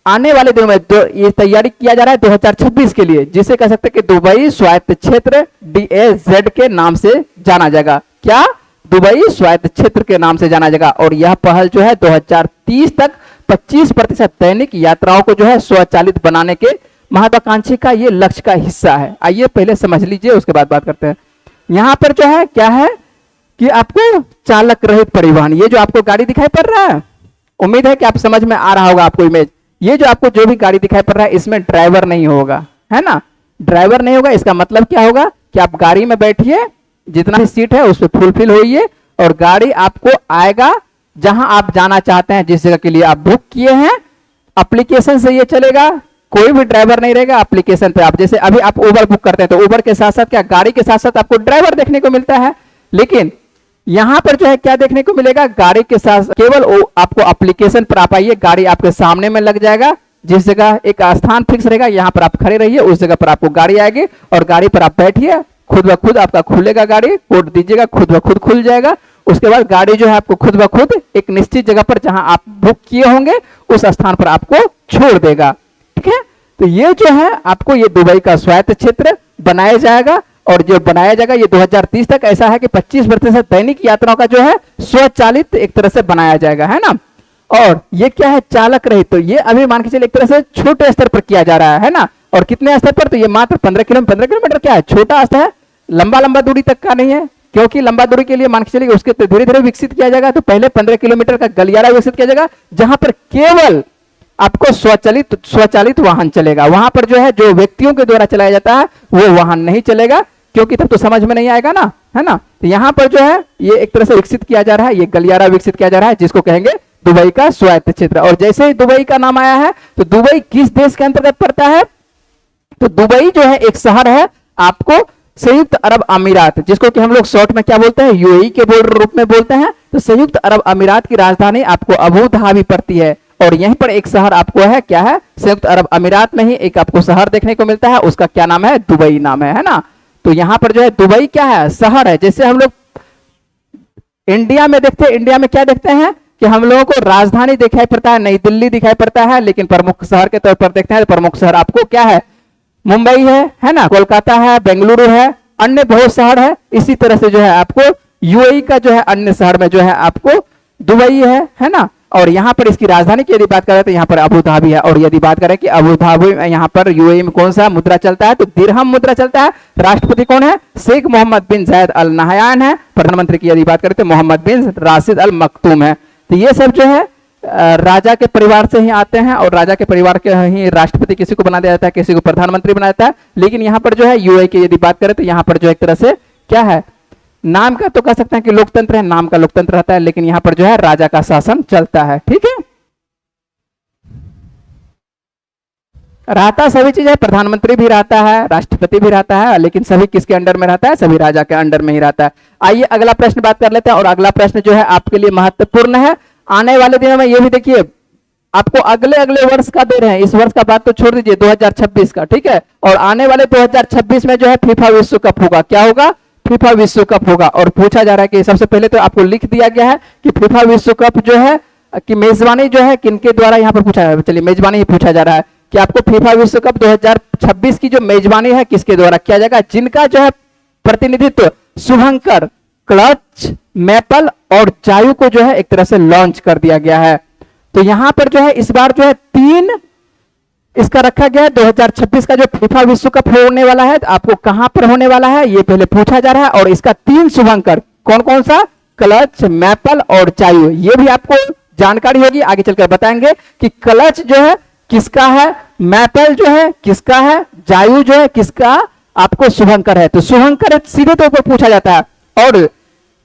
आने वाले दिनों में ये तैयारी किया जा रहा है 2026 के लिए, जिसे कह सकते हैं कि दुबई स्वायत्त क्षेत्र DAZ के नाम से जाना जाएगा। क्या? दुबई स्वायत्त क्षेत्र के नाम से जाना जाएगा। और यह पहल जो है 2030 तक 25% दैनिक यात्राओं को जो है स्वचालित बनाने के महत्वाकांक्षी का ये लक्ष्य का हिस्सा है। आइए पहले समझ लीजिए, उसके बाद बात करते हैं। यहां पर जो है क्या है कि आपको चालक रहित परिवहन, ये जो आपको गाड़ी दिखाई पड़ रहा है, उम्मीद है कि आप समझ में आ रहा होगा आपको इमेज। ये जो आपको जो भी गाड़ी दिखाई पड़ रहा है, इसमें ड्राइवर नहीं होगा, है ना। ड्राइवर नहीं होगा, इसका मतलब क्या होगा कि आप गाड़ी में बैठिए, जितना भी सीट है उस पर फुलफिल होइए, और गाड़ी आपको आएगा जहां आप जाना चाहते हैं, जिस जगह के लिए आप बुक किए हैं। एप्लीकेशन से ये चलेगा, कोई भी ड्राइवर नहीं रहेगा। एप्लीकेशन पे आप, जैसे अभी आप उबर बुक करते हैं तो उबर के साथ साथ क्या, गाड़ी के साथ साथ आपको ड्राइवर देखने को मिलता है। लेकिन यहां पर जो है क्या देखने को मिलेगा, गाड़ी के साथ केवल आपको एप्लीकेशन पर आप आइए, गाड़ी आपके सामने में लग जाएगा। जिस जगह एक स्थान फिक्स रहेगा, यहां पर आप खड़े रहिए, उस जगह पर आपको गाड़ी आएगी और गाड़ी पर आप बैठिए, खुद ब खुद आपका खुलेगा गाड़ी, कोड दीजिएगा, खुद ब खुद खुल जाएगा। उसके बाद गाड़ी जो है आपको खुद ब खुद एक निश्चित जगह पर जहां आप बुक किए होंगे उस स्थान पर आपको छोड़ देगा। ठीक है, तो ये जो है आपको ये दुबई का स्वायत्त क्षेत्र बनाया जाएगा। और जो बनाया जाएगा ये 2030 तक ऐसा है कि 25% दैनिक यात्राओं का जो है स्वचालित एक तरह से बनाया जाएगा, है ना। और ये क्या है, चालक रहित। तो ये अभी मान के चलिए एक तरह से छोटे स्तर पर किया जा रहा है ना। और कितने स्तर पर? तो ये मात्र 15 किलोमीटर क्या है, छोटा स्तर है, लंबा दूरी तक का नहीं है। क्योंकि लंबा दूरी के लिए मान के चलिए उसके धीरे धीरे विकसित किया जाएगा। तो पहले 15 किलोमीटर का गलियारा विकसित किया जाएगा, जहां पर केवल आपको स्वचालित वाहन चलेगा। वहां पर जो है जो व्यक्तियों के द्वारा चलाया जाता है वो वाहन नहीं चलेगा, क्योंकि तब तो समझ में नहीं आएगा ना, है ना। तो यहां पर जो है ये एक तरह से विकसित किया जा रहा है, ये गलियारा विकसित किया जा रहा है, जिसको कहेंगे दुबई का स्वायत्त क्षेत्र। और जैसे ही दुबई का नाम आया है, तो दुबई किस देश के अंतर्गत पड़ता है? तो दुबई जो है एक शहर है आपको संयुक्त अरब अमीरात, जिसको कि हम लोग शॉर्ट में क्या बोलते हैं, UAE के रूप में बोलते हैं। तो संयुक्त अरब अमीरात की राजधानी आपको अबू धाबी पड़ती है। और यहीं पर एक शहर आपको है, क्या है, संयुक्त अरब अमीरात में ही एक आपको शहर देखने को मिलता है, उसका क्या नाम है, दुबई नाम है ना। तो यहां पर जो है दुबई क्या है, शहर है। जैसे हम लोग इंडिया में देखते हैं, इंडिया में क्या देखते हैं कि हम लोगों को राजधानी दिखाई पड़ता है, नई दिल्ली दिखाई पड़ता है, लेकिन प्रमुख शहर के तौर पर देखते हैं तो प्रमुख शहर आपको क्या है, मुंबई है ना, कोलकाता है, बेंगलुरु है, अन्य बहुत शहर है। इसी तरह से जो है आपको UAE का जो है अन्य शहर में जो है आपको दुबई है ना। और यहां पर इसकी राजधानी की यदि बात करें तो यहां पर अबू धाबी है। और यदि बात करें कि अबू धाबी में यहां पर UAE में कौन सा मुद्रा चलता है, तो दिरहम मुद्रा चलता है। राष्ट्रपति कौन है, शेख मोहम्मद बिन जायद अल नहयान है। प्रधानमंत्री की यदि बात करें तो मोहम्मद बिन राशिद अल मखतूम है। तो ये सब जो है राजा के परिवार से ही आते हैं, और राजा के परिवार के ही राष्ट्रपति किसी को बना दिया जाता है, किसी को प्रधानमंत्री बनाया जाता है। लेकिन यहाँ पर जो है UAE की यदि बात करें तो यहाँ पर जो एक तरह से क्या है, नाम का तो कह सकते हैं कि लोकतंत्र है, नाम का लोकतंत्र रहता है, लेकिन यहाँ पर जो है राजा का शासन चलता है। ठीक है, रहता सभी चीज है, प्रधानमंत्री भी रहता है, राष्ट्रपति भी रहता है, लेकिन सभी किसके अंडर में रहता है? सभी राजा के अंडर में ही रहता है। आइए अगला प्रश्न बात कर लेते हैं, और अगला प्रश्न जो है आपके लिए महत्वपूर्ण है। आने वाले दिनों में ये भी देखिए, आपको अगले अगले वर्ष का दे रहे हैं, इस वर्ष का बात तो छोड़ दीजिए, 2026 का, ठीक है। और आने वाले 2026 में जो है फीफा विश्व कप होगा। क्या होगा? फीफा विश्व कप होगा। और पूछा जा रहा है कि सबसे पहले तो आपको लिख दिया गया है कि फीफा विश्व कप जो है कि मेजबानी जो है किनके द्वारा यहाँ पर पूछा जा रहा है। चलिए मेजबानी ही पूछा जा रहा है कि आपको फीफा विश्व कप 2026 की जो मेजबानी है किसके द्वारा किया जाएगा, जिनका जो है प्रतिनिधित्व शुभंकर, क्लच, मैपल और जायू को जो है एक तरह से लॉन्च कर दिया गया है। तो यहां पर जो है इस बार जो है 3 इसका रखा गया है। 2026 का जो फीफा विश्व कप होने वाला है, तो आपको कहां पर होने वाला है ये पहले पूछा जा रहा है। और इसका 3 शुभंकर कौन कौन सा? क्लच, मैपल और जायू। ये भी आपको जानकारी होगी, आगे चलकर बताएंगे कि क्लच जो है किसका है, मैपल जो है किसका है, जायू जो है किसका आपको शुभंकर है। तो शुभंकर सीधे तौर पर पूछा जाता है। और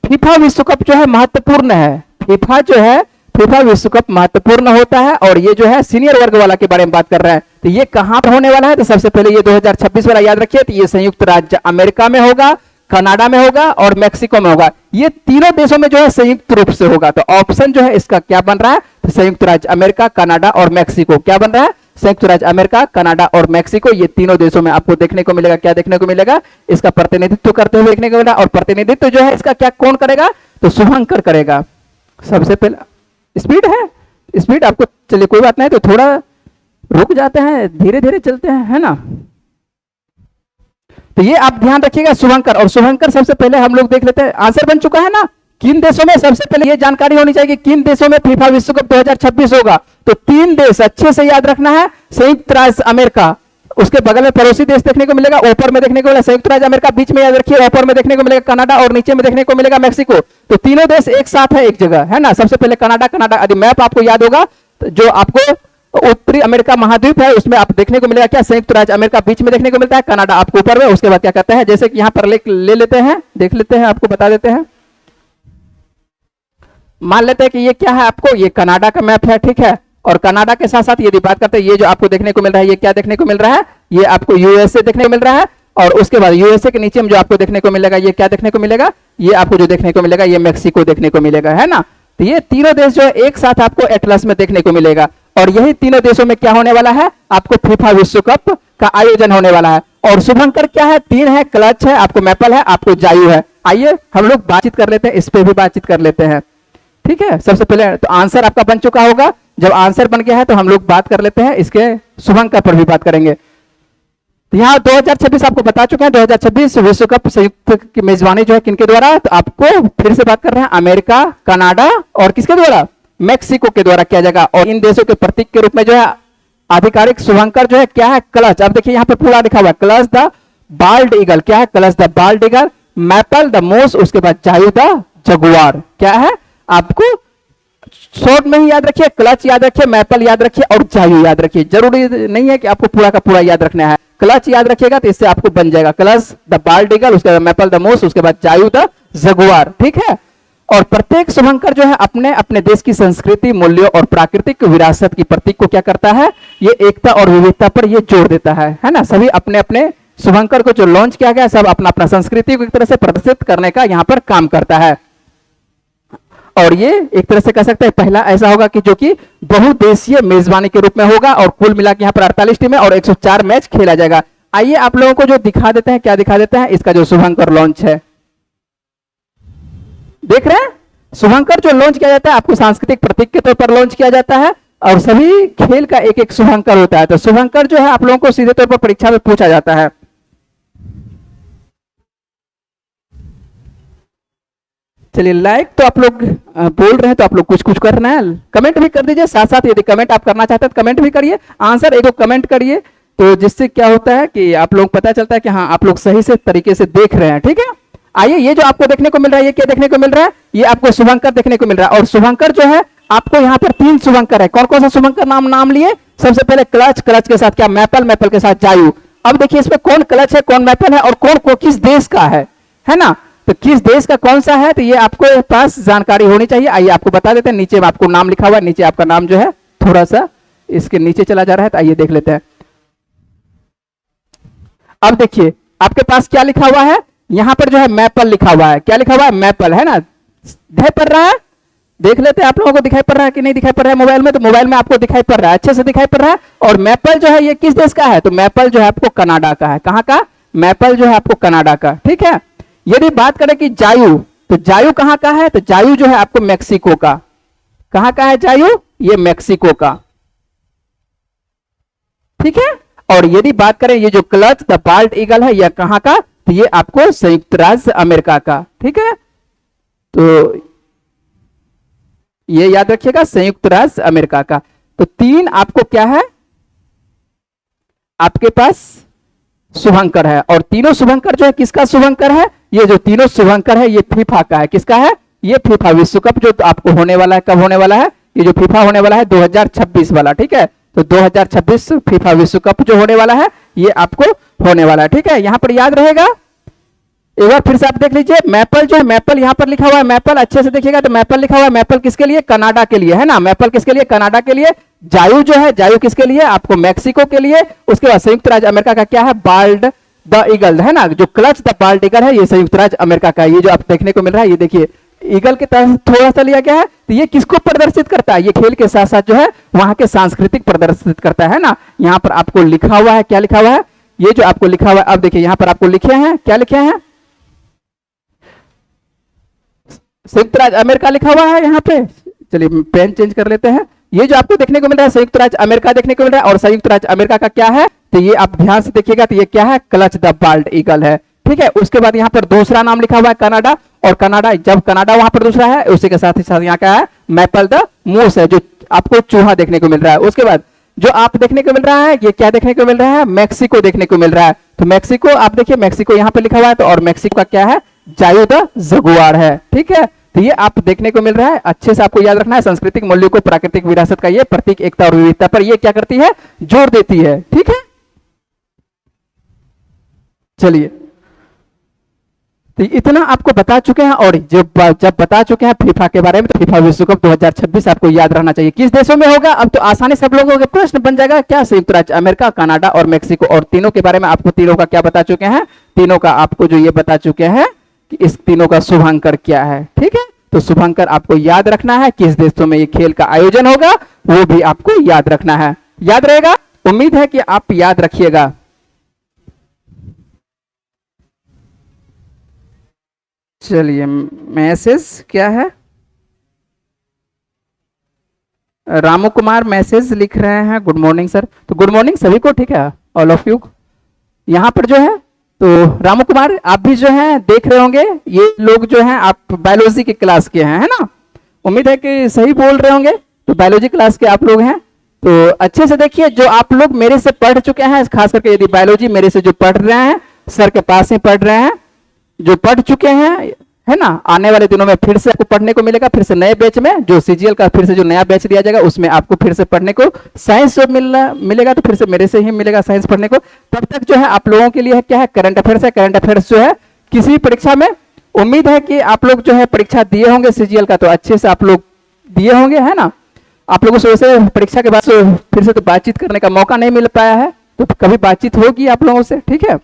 फीफा विश्व कप जो है महत्वपूर्ण है। फीफा जो है फीफा विश्व कप महत्वपूर्ण होता है। और ये जो है सीनियर वर्ग वाला के बारे में बात कर रहे हैं। तो ये कहां पर होने वाला है? तो सबसे पहले ये 2026 वाला याद रखिए। तो ये संयुक्त राज्य अमेरिका में होगा, कनाडा में होगा और मैक्सिको में होगा। ये तीनों देशों में जो है संयुक्त रूप से होगा। तो ऑप्शन जो है इसका क्या बन रहा है? तो संयुक्त राज्य अमेरिका, कनाडा और मैक्सिको। क्या बन रहा है? संयुक्त राज्य अमेरिका, कनाडा और मैक्सिको। ये तीनों देशों में आपको देखने को मिलेगा। क्या देखने को मिलेगा? इसका प्रतिनिधित्व करते हुए देखने को मिलेगा। और प्रतिनिधित्व जो है इसका क्या कौन करेगा? तो शुभंकर करेगा। सबसे पहले स्पीड है, स्पीड आपको, चलिए कोई बात नहीं, तो थोड़ा रुक जाते हैं, धीरे धीरे चलते हैं, है ना। तो ये आप ध्यान रखिएगा शुभंकर। और शुभंकर सबसे पहले हम लोग देख लेते हैं, आंसर बन चुका है ना। किन देशों में, सबसे पहले ये जानकारी होनी चाहिए कि किन देशों में फीफा विश्व कप 2026 होगा। तो 3 देश अच्छे से याद रखना है। संयुक्त राज्य अमेरिका, उसके बगल में पड़ोसी देश देखने को मिलेगा, ऊपर में देखने को मिलेगा संयुक्त राज्य अमेरिका, बीच में याद रखिए, ऊपर में देखने को मिलेगा कनाडा और नीचे में देखने को मिलेगा मैक्सिको। तो तीनों देश एक साथ है एक जगह, है ना। सबसे पहले कनाडा, कनाडा यदि मैप आपको याद होगा तो जो आपको उत्तरी अमेरिका महाद्वीप है उसमें आप देखने को मिलेगा क्या, संयुक्त राज्य अमेरिका बीच में देखने को मिलता है, कनाडा आपको ऊपर में। उसके बाद क्या कहते हैं, जैसे कि यहां पर ले लेते हैं, देख लेते हैं, आपको बता देते हैं। मान लेते हैं कि ये क्या है, आपको ये कनाडा का मैप है, ठीक है। और कनाडा के साथ साथ यदि बात करते हैं, ये जो आपको देखने को मिल रहा है, ये क्या देखने को मिल रहा है, ये आपको यूएसए देखने को मिल रहा है। और उसके बाद यूएसए के नीचे में जो आपको देखने को मिलेगा, ये क्या देखने को मिलेगा, ये आपको जो देखने को मिलेगा, ये मैक्सिको देखने को मिलेगा, है ना। तो ये तीनों देश जो है एक साथ आपको एटलस में देखने को मिलेगा। और यही तीनों देशों में क्या होने वाला है, आपको फीफा विश्व कप का आयोजन होने वाला है। और शुभंकर क्या है, 3 है, क्लच है, आपको मैपल है, आपको जायू है। आइए हम लोग बातचीत कर लेते हैं, इस पे भी बातचीत कर लेते हैं, ठीक है। सबसे पहले तो आंसर आपका बन चुका होगा। जब आंसर बन गया है तो हम लोग बात कर लेते हैं इसके शुभंकर पर भी बात करेंगे। तो यहाँ 2026 आपको बता चुके हैं, 2026 विश्व कप संयुक्त की मेजबानी जो है किनके द्वारा, तो आपको फिर से बात कर रहे हैं, अमेरिका, कनाडा और किसके द्वारा, मैक्सिको के द्वारा किया जाएगा। और इन देशों के प्रतीक के रूप में जो है आधिकारिक शुभंकर जो है क्या है, क्लच। अब देखिए यहाँ पर पूरा लिखा हुआ है, क्लच द बाल्ड ईगल। क्या है, clutch the bald eagle, maple the मोस, उसके बाद जायू द जगुआर। क्या है, आपको शॉर्ट में ही याद रखिए, क्लच याद रखिए, मैपल याद रखिए और जायू याद रखिए। जरूरी नहीं है कि आपको पूरा का पूरा याद रखना है। क्लच याद रखिएगा तो इससे आपको बन जाएगा क्लच द बाल्ड ईगल, उसके बाद मैपल द मोस, उसके बाद जायू द जगुआर, ठीक है। और प्रत्येक शुभंकर जो है अपने अपने देश की संस्कृति, मूल्यों और प्राकृतिक विरासत की प्रतीक को क्या करता है, ये एकता और विविधता पर ये जोर देता है ना। सभी अपने अपने शुभंकर को जो लॉन्च किया गया, सब अपना अपना संस्कृति को एक तरह से प्रदर्शित करने का यहाँ पर काम करता है। और ये एक तरह से कह सकते हैं पहला ऐसा होगा कि जो कि बहुदेशीय मेजबानी के रूप में होगा। और कुल मिला के यहाँ पर 48 टीमें और 104 मैच खेला जाएगा। आइए आप लोगों को जो दिखा देते हैं, क्या दिखा देते हैं, इसका जो शुभंकर लॉन्च है, देख रहे हैं। शुभंकर जो लॉन्च किया जाता है आपको सांस्कृतिक प्रतीक के तौर पर लॉन्च किया जाता है। और सभी खेल का एक एक शुभंकर होता है। तो शुभंकर जो है आप लोगों को सीधे तौर पर परीक्षा में पूछा जाता है। चलिए लाइक तो आप लोग बोल रहे हैं, तो आप लोग कुछ कुछ करना है, कमेंट भी कर दीजिए साथ साथ। यदि कमेंट आप करना चाहते हैं तो कमेंट भी करिए, आंसर एक दो कमेंट करिए, तो जिससे क्या होता है कि आप लोग पता चलता है कि हाँ आप लोग सही से तरीके से देख रहे हैं, ठीक है। आइए ये जो आपको देखने को मिल रहा है, ये क्या देखने को मिल रहा है, ये आपको शुभंकर देखने को मिल रहा है। और शुभंकर जो है आपको यहाँ पर 3 शुभंकर है। कौन कौन सा शुभंकर नाम लिए, सबसे पहले क्लच, क्लच के साथ क्या, मैपल, मैपल के साथ जायू। अब देखिए इसमें कौन क्लच है, कौन मैपल है और कौन को किस देश का है ना। तो किस देश का कौन सा है, तो ये आपको पास जानकारी होनी चाहिए। आइए आपको बता देते हैं, नीचे में आपको नाम लिखा हुआ है, नीचे आपका नाम जो है थोड़ा सा इसके नीचे चला जा रहा है, तो आइए देख लेते हैं। अब देखिए आपके पास क्या लिखा हुआ है, यहां पर जो है मैपल लिखा हुआ है। क्या लिखा हुआ है? मैपल, है ना? दिखाई पड़ रहा है? देख लेते हैं आप लोगों को दिखाई पड़ रहा है कि नहीं दिखाई पड़ रहा है मोबाइल में। तो मोबाइल में आपको दिखाई पड़ रहा है, अच्छे से दिखाई पड़ रहा है। और मैपल जो है ये किस देश का है? तो मैपल जो है आपको कनाडा का है। कहां का? मैपल जो है आपको कनाडा का। ठीक है। यदि बात करें कि जायू, तो जायू कहां का है? तो जायू जो है आपको मैक्सिको का। कहां का है जायू? ये मैक्सिको का। ठीक है। और यदि बात करें ये जो क्लच द बाल्ट ईगल है, यह कहां का? तो ये आपको संयुक्त राज्य अमेरिका का। ठीक है। तो ये याद रखिएगा, संयुक्त राज्य अमेरिका का। तो तीन आपको क्या है आपके पास? शुभंकर है। और तीनों शुभंकर जो है किसका शुभंकर है? ये जो तीनों शुभंकर है ये फीफा का है। किसका है? ये फीफा विश्व कप जो आपको होने वाला है। कब होने वाला है? ये जो फीफा होने वाला है 2026 वाला। ठीक है। तो 2026 फीफा विश्व कप जो होने वाला है ये आपको होने वाला है। ठीक है। यहां पर याद रहेगा, एक बार फिर से आप देख लीजिए। मैपल जो है, मैपल यहां पर लिखा हुआ है, मैपल अच्छे से देखिएगा तो मैपल लिखा हुआ है। मैपल किसके लिए? कनाडा के लिए, है ना? मैपल किसके लिए? कनाडा के लिए। जायू जो है, जायू किसके लिए? आपको मैक्सिको के लिए। उसके बाद संयुक्त राज्य अमेरिका का क्या है? बाल्ड द ईगल, है ना? जो क्लच द बाल्ट ईगल है ये संयुक्त राज्य अमेरिका का है। ये जो आप देखने को मिल रहा है, ये देखिए ईगल के तरह थोड़ा सा लिया गया है। तो ये किसको प्रदर्शित करता है? ये खेल के साथ साथ जो है वहां के सांस्कृतिक प्रदर्शित करता है ना? यहाँ पर आपको लिखा हुआ है, क्या लिखा हुआ है? ये जो आपको लिखा हुआ है, अब देखिए यहाँ पर आपको लिखे हैं, क्या लिखे हैं? संयुक्त राज्य अमेरिका लिखा हुआ है यहाँ पे। चलिए पेन चेंज कर लेते हैं। ये जो आपको देखने को मिल रहा है संयुक्त राज्य अमेरिका देखने को मिल रहा है। और संयुक्त राज्य अमेरिका का क्या है? तो ये आप ध्यान से देखिएगा तो ये क्या है? क्लच द बाल्ट ईगल है। ठीक है। उसके बाद यहाँ पर दूसरा नाम लिखा हुआ है कनाडा। और कनाडा, जब कनाडा वहां पर दूसरा है, उसी के साथ ही साथ यहाँ क्या है? मैपल द मूस है, जो आपको चूहा देखने को मिल रहा है। उसके बाद जो आप देखने को मिल रहा है, ये क्या देखने को मिल रहा है? मैक्सिको देखने को मिल रहा है। तो मैक्सिको आप देखिए, मैक्सिको यहाँ पे लिखा हुआ है। तो और मैक्सिको का क्या है? जायू द जगुआर है। ठीक है। तो ये आप देखने को मिल रहा है। अच्छे से आपको याद रखना है, सांस्कृतिक मूल्यों को प्राकृतिक विरासत का ये प्रतीक एकता और विविधता पर ये क्या करती है? जोर देती है। ठीक है। चलिए, तो इतना आपको बता चुके हैं। और जब बता चुके हैं फीफा के बारे में, तो फीफा विश्व कप 2026 आपको याद रहना चाहिए। किस देशों में होगा? अब तो आसानी से सब लोगों के प्रश्न बन जाएगा। क्या? संयुक्त राज्य अमेरिका, कनाडा और मैक्सिको। और तीनों के बारे में आपको तीनों का क्या बता चुके हैं? तीनों का आपको जो ये बता चुके हैं कि इस तीनों का शुभांकर क्या है। ठीक है। तो शुभांकर आपको याद रखना है। किस देशों में ये खेल का आयोजन होगा वो भी आपको याद रखना है। याद रहेगा? उम्मीद है कि आप याद रखिएगा। चलिए, मैसेज क्या है? रामू कुमार मैसेज लिख रहे हैं, गुड मॉर्निंग सर। तो गुड मॉर्निंग सभी को। ठीक है, ऑल ऑफ यू। यहां पर जो है तो रामू कुमार आप भी जो है देख रहे होंगे, ये लोग जो हैं आप बायोलॉजी की क्लास के हैं, है ना? उम्मीद है कि सही बोल रहे होंगे। तो बायोलॉजी क्लास के आप लोग हैं, तो अच्छे से देखिए। जो आप लोग मेरे से पढ़ चुके हैं, खास करके यदि बायोलॉजी मेरे से जो पढ़ रहे हैं, सर के पास ही पढ़ रहे हैं, जो पढ़ चुके हैं, है ना? आने वाले दिनों में फिर से आपको पढ़ने को मिलेगा। फिर से नए बैच में जो सीजीएल का फिर से जो नया बैच दिया जाएगा, उसमें आपको फिर से पढ़ने को साइंस मिलेगा। तो फिर से मेरे से ही मिलेगा साइंस पढ़ने को। तब तक जो है आप लोगों के लिए है क्या है? करंट अफेयर्स है। करंट अफेयर्स जो है किसी भी परीक्षा में, उम्मीद है कि आप लोग जो है परीक्षा दिए होंगे सीजीएल का, तो अच्छे से आप लोग दिए होंगे, है ना? आप लोगों से वैसे परीक्षा के बाद फिर से तो बातचीत करने का मौका नहीं मिल पाया है, तो कभी बातचीत होगी आप लोगों से। ठीक है,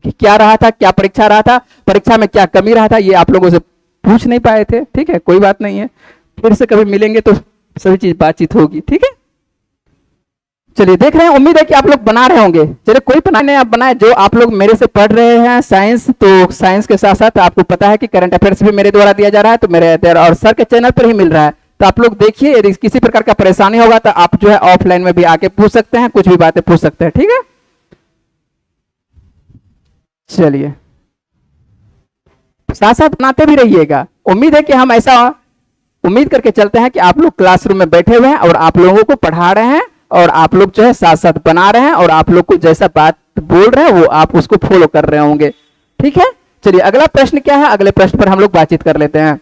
कि क्या रहा था, क्या परीक्षा रहा था, परीक्षा में क्या कमी रहा था, ये आप लोगों से पूछ नहीं पाए थे। ठीक है, कोई बात नहीं है, फिर से कभी मिलेंगे तो सभी चीज बातचीत होगी। ठीक है, चलिए देख रहे हैं, उम्मीद है कि आप लोग बना रहे होंगे। चलिए कोई बनाने आप बनाए, जो आप लोग मेरे से पढ़ रहे हैं साइंस, तो साइंस के साथ साथ आपको पता है कि करंट अफेयर्स भी मेरे द्वारा दिया जा रहा है, तो मेरे और सर के चैनल पर ही मिल रहा है। तो आप लोग देखिए, यदि किसी प्रकार का परेशानी होगा तो आप जो है ऑफलाइन में भी आके पूछ सकते हैं, कुछ भी बातें पूछ सकते हैं। ठीक है, चलिए साथ साथ बनाते भी रहिएगा। उम्मीद है कि हम ऐसा उम्मीद करके चलते हैं कि आप लोग क्लासरूम में बैठे हुए हैं और आप लोगों को पढ़ा रहे हैं, और आप लोग जो है साथ साथ बना रहे हैं, और आप लोग को जैसा बात बोल रहे हैं वो आप उसको फॉलो कर रहे होंगे। ठीक है, चलिए अगला प्रश्न क्या है, अगले प्रश्न पर हम लोग बातचीत कर लेते हैं।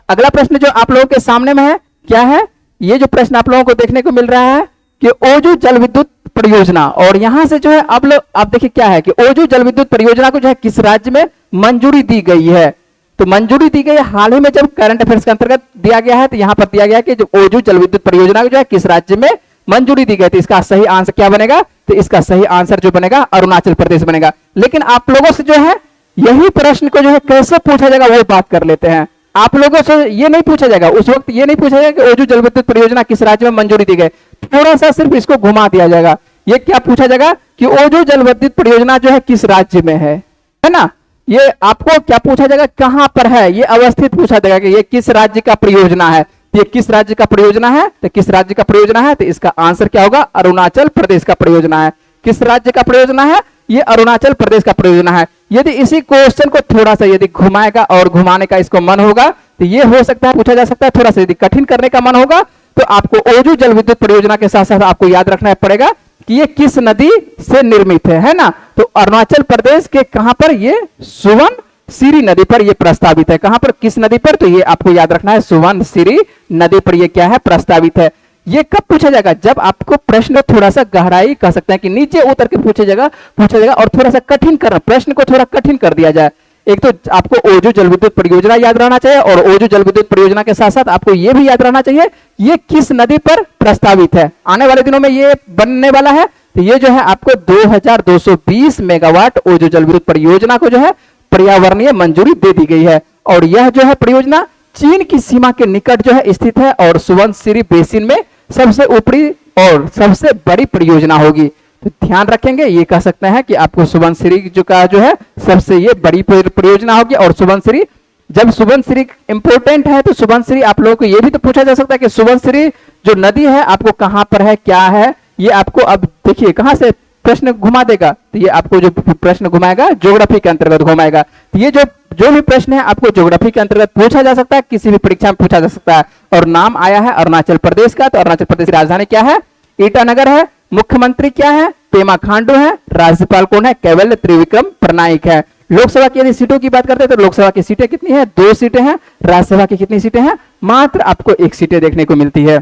अगला प्रश्न जो आप लोगों के सामने में है क्या है? ये जो प्रश्न आप लोगों को देखने को मिल रहा है कि ओजू जल विद्युत परियोजना, और यहां से जो है अब लोग आप देखिए क्या है कि ओजू जल विद्युत परियोजना को जो है किस राज्य में मंजूरी दी गई है? तो मंजूरी दी गई हाल ही में जब करंट अफेयर्स के अंतर्गत दिया गया है, तो यहां पर दिया गया कि जो ओजू जल विद्युत परियोजना को जो है किस राज्य में मंजूरी दी गई थी। इसका सही आंसर क्या बनेगा? तो इसका सही आंसर जो बनेगा अरुणाचल प्रदेश बनेगा। लेकिन आप लोगों से जो है यही प्रश्न को जो है कैसे पूछा जाएगा वो बात कर लेते हैं। आप लोगों से ये नहीं पूछा जाएगा, उस वक्त ये नहीं पूछा जाएगा कि ओजू जल विद्युत परियोजना किस राज्य में मंजूरी दी गई, थोड़ा सा सिर्फ इसको घुमा दिया जाएगा। ये क्या पूछा जाएगा कि ओजू जल विद्युत परियोजना जो है किस राज्य में है ना। ये आपको क्या पूछा जाएगा, कहां पर है, ये अवस्थित पूछा जाएगा कि ये किस राज्य का परियोजना है। ये किस राज्य का परियोजना है, तो किस राज्य का परियोजना है, तो इसका आंसर क्या होगा? अरुणाचल प्रदेश का परियोजना है। किस राज्य का परियोजना है? ये अरुणाचल प्रदेश का परियोजना है। यदि इसी क्वेश्चन को थोड़ा सा यदि घुमाएगा और घुमाने का इसको मन होगा तो ये हो सकता है पूछा जा सकता है। थोड़ा सा यदि कठिन करने का मन होगा तो आपको ओजू जल विद्युत परियोजना के साथ साथ आपको याद रखना पड़ेगा कि ये किस नदी से निर्मित है ना। तो अरुणाचल प्रदेश के कहां पर? ये सुवर्णसिरी नदी पर ये प्रस्तावित है। कहां पर, किस नदी पर? तो ये आपको याद रखना है, सुवर्णसिरी नदी पर ये क्या है? प्रस्तावित है। ये कब पूछा जाएगा? जब आपको प्रश्न थोड़ा सा गहराई कह सकते हैं कि नीचे उतर के पूछा जाएगा और थोड़ा सा कठिन करना, प्रश्न को थोड़ा कठिन कर दिया जाए। एक तो आपको ओजू जल विद्युत परियोजना याद रहना चाहिए और ओजू जल विद्युत परियोजना के साथ साथ आपको यह भी याद रहना चाहिए ये किस नदी पर प्रस्तावित है। आने वाले दिनों में ये बनने वाला है। तो ये जो है आपको 2220 मेगावाट ओजू जल विद्युत परियोजना को जो है पर्यावरणीय मंजूरी दे दी गई है। और यह जो है परियोजना चीन की सीमा के निकट जो है स्थित है और सुवर्णसिरी बेसिन में सबसे ऊपरी और सबसे बड़ी परियोजना होगी। तो ध्यान रखेंगे, ये कह सकते हैं कि आपको सुवर्णसिरी जो है सबसे ये बड़ी परियोजना होगी। और सुवर्णसिरी, जब सुवर्णसिरी इंपोर्टेंट है तो सुवर्णसिरी आप लोगों को ये भी तो पूछा जा सकता है कि सुवर्णसिरी जो नदी है आपको कहां पर है, क्या है। ये आपको अब देखिए कहां से प्रश्न घुमा देगा। तो ये आपको जो प्रश्न घुमाएगा ज्योग्राफी के अंतर्गत घुमाएगा। तो ये जो भी प्रश्न है आपको ज्योग्राफी के अंतर्गत पूछा जा सकता है, किसी भी परीक्षा में पूछा जा सकता है। और नाम आया है अरुणाचल प्रदेश का। तो अरुणाचल प्रदेश की राजधानी क्या है? ईटानगर है। मुख्यमंत्री क्या है? पेमा खांडू है। राज्यपाल कौन है? केवल त्रिविक्रम पटनायक है। लोकसभा की यदि सीटों की बात करते हैं तो लोकसभा की सीटें कितनी है? 2 सीटें हैं। राज्यसभा की कितनी सीटें हैं? मात्र आपको 1 सीटें देखने को मिलती है।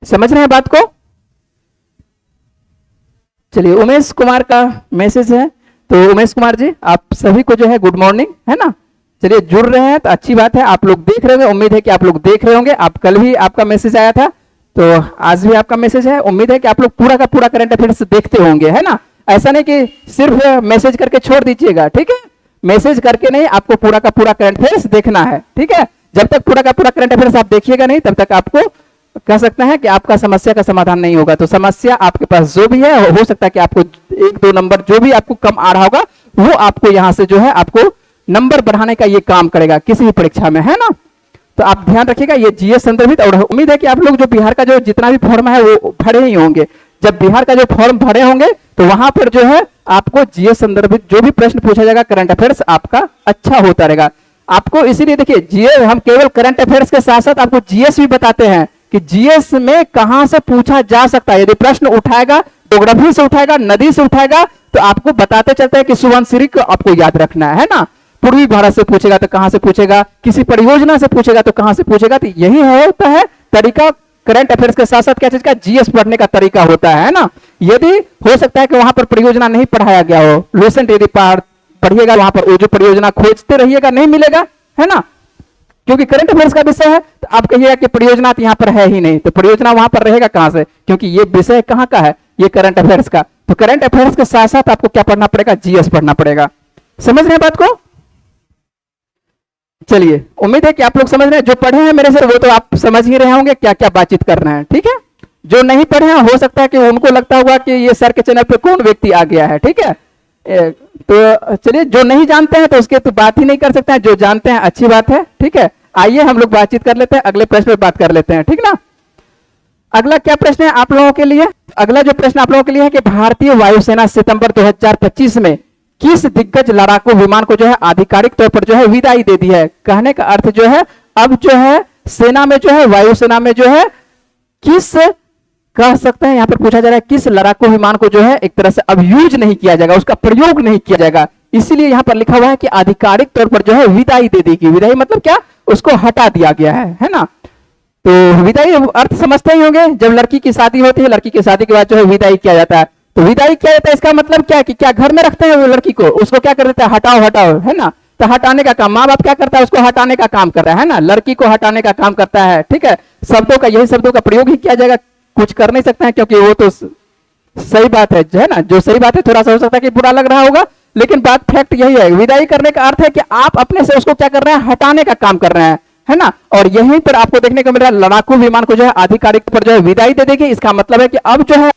समझ रहे हैं बात को? चलिए, उमेश कुमार का मैसेज है। तो उमेश कुमार जी आप सभी को जो है गुड मॉर्निंग, है ना। चलिए, जुड़ रहे हैं तो अच्छी बात है। आप लोग देख रहे होंगे, उम्मीद है कि आप लोग देख रहे होंगे। आप कल भी आपका मैसेज आया था तो आज भी आपका मैसेज है। उम्मीद है कि आप लोग पूरा का पूरा करंट अफेयर्स देखते होंगे, है ना। ऐसा नहीं कि सिर्फ मैसेज करके छोड़ दीजिएगा, ठीक है। मैसेज करके नहीं, आपको पूरा का पूरा करंट अफेयर्स देखना है, ठीक है। जब तक पूरा का पूरा करंट अफेयर्स आप देखिएगा नहीं तब तक आपको कह सकते हैं कि आपका समस्या का समाधान नहीं होगा। तो समस्या आपके पास जो भी है हो सकता है कि आपको 1-2 नंबर जो भी आपको कम आ रहा होगा वो आपको यहां से जो है आपको नंबर बढ़ाने का ये काम करेगा किसी भी परीक्षा में, है ना। तो आप ध्यान रखिएगा, ये जीएस संदर्भित। और उम्मीद है कि आप लोग जो बिहार का जो जितना भी फॉर्म है वो भरे ही होंगे। जब बिहार का जो फॉर्म भरे होंगे तो वहां पर जो है आपको जीएस संदर्भित जो भी प्रश्न पूछा जाएगा करंट अफेयर्स आपका अच्छा होता रहेगा। आपको इसीलिए देखिए जीएस, हम केवल करंट अफेयर्स के साथ साथ आपको जीएस भी बताते हैं कि जीएस में कहां से पूछा जा सकता है। यदि प्रश्न उठाएगा, ज्योग्राफी से उठाएगा, नदी से उठाएगा, तो आपको बताते चलते हैं कि सुवर्णसिरी को आपको याद रखना है ना। पूर्वी भारत से पूछेगा तो कहां से पूछेगा, किसी परियोजना से पूछेगा तो कहां से पूछेगा। तो यही होता है तरीका करंट अफेयर्स के साथ साथ क्या चीज का, जीएस पढ़ने का तरीका होता है ना। यदि हो सकता है कि वहां पर परियोजना नहीं पढ़ाया गया हो, लूसेंट यदि पढ़िएगा वहां पर वो जो परियोजना खोजते रहिएगा नहीं मिलेगा, है ना। क्योंकि करंट अफेयर्स का विषय है तो आप कहिएगा कि परियोजना तो यहां पर है ही नहीं, तो परियोजना वहां पर रहेगा कहां से, क्योंकि ये विषय कहां का है, ये करंट अफेयर्स का। तो करंट अफेयर्स के साथ साथ आपको क्या पढ़ना पड़ेगा, जीएस पढ़ना पड़ेगा। समझ रहे हैं बात को? चलिए, उम्मीद है कि आप लोग समझ रहे हैं। जो पढ़े हैं मेरे से वो तो आप समझ ही रहे होंगे क्या क्या बातचीत करना है, ठीक है। जो नहीं पढ़े हैं हो सकता है कि उनको लगता होगा कि ये सर के चैनल पे कौन व्यक्ति आ गया है, ठीक है। तो चलिए, जो नहीं जानते हैं तो उसके तो बात ही नहीं कर सकते हैं, जो जानते हैं अच्छी बात है, ठीक है। आइए हम लोग बातचीत कर लेते हैं, अगले प्रश्न पर बात कर लेते हैं, ठीक ना। अगला क्या प्रश्न है आप लोगों के लिए? अगला जो प्रश्न आप लोगों के लिए है कि भारतीय वायुसेना सितंबर 2025 में किस दिग्गज लड़ाकू विमान को जो है आधिकारिक तौर पर जो है विदाई दे दी है। कहने का अर्थ जो है अब जो है सेना में जो है, वायुसेना में जो है किस, कह सकते हैं यहां पर पूछा जा रहा है किस लड़ाकू विमान को जो है एक तरह से अब यूज नहीं किया जाएगा, उसका प्रयोग नहीं किया जाएगा। इसीलिए यहां पर लिखा हुआ है कि आधिकारिक तौर पर जो है विदाई दे दी गई। विदाई मतलब क्या, उसको हटा दिया गया है ना। तो विदाई अर्थ समझते ही होंगे, जब लड़की की शादी होती है, लड़की की शादी के बाद जो है विदाई किया जाता है। तो विदाई किया जाता है, इसका मतलब क्या है कि क्या घर में रखते हैं वो लड़की को, उसको क्या कर देता है, हटाओ हटाओ, है ना। तो हटाने का काम माँ बाप क्या करता है, उसको हटाने का काम कर रहा है ना, लड़की को हटाने का काम करता है, ठीक है। शब्दों का, यही शब्दों का प्रयोग ही किया जाएगा कुछ कर नहीं सकते हैं, क्योंकि वो तो सही बात है ना, जो सही बात है थोड़ा सा हो सकता है कि बुरा लग रहा होगा, लेकिन बात फैक्ट यही है। विदाई करने का अर्थ है कि आप अपने से उसको क्या कर रहे हैं, हटाने का काम कर रहे हैं, है ना। और यहीं पर आपको देखने को मिल रहा है लड़ाकू विमान को जो है आधिकारिक पर जो है विदाई दे देगी। इसका मतलब है कि अब जो है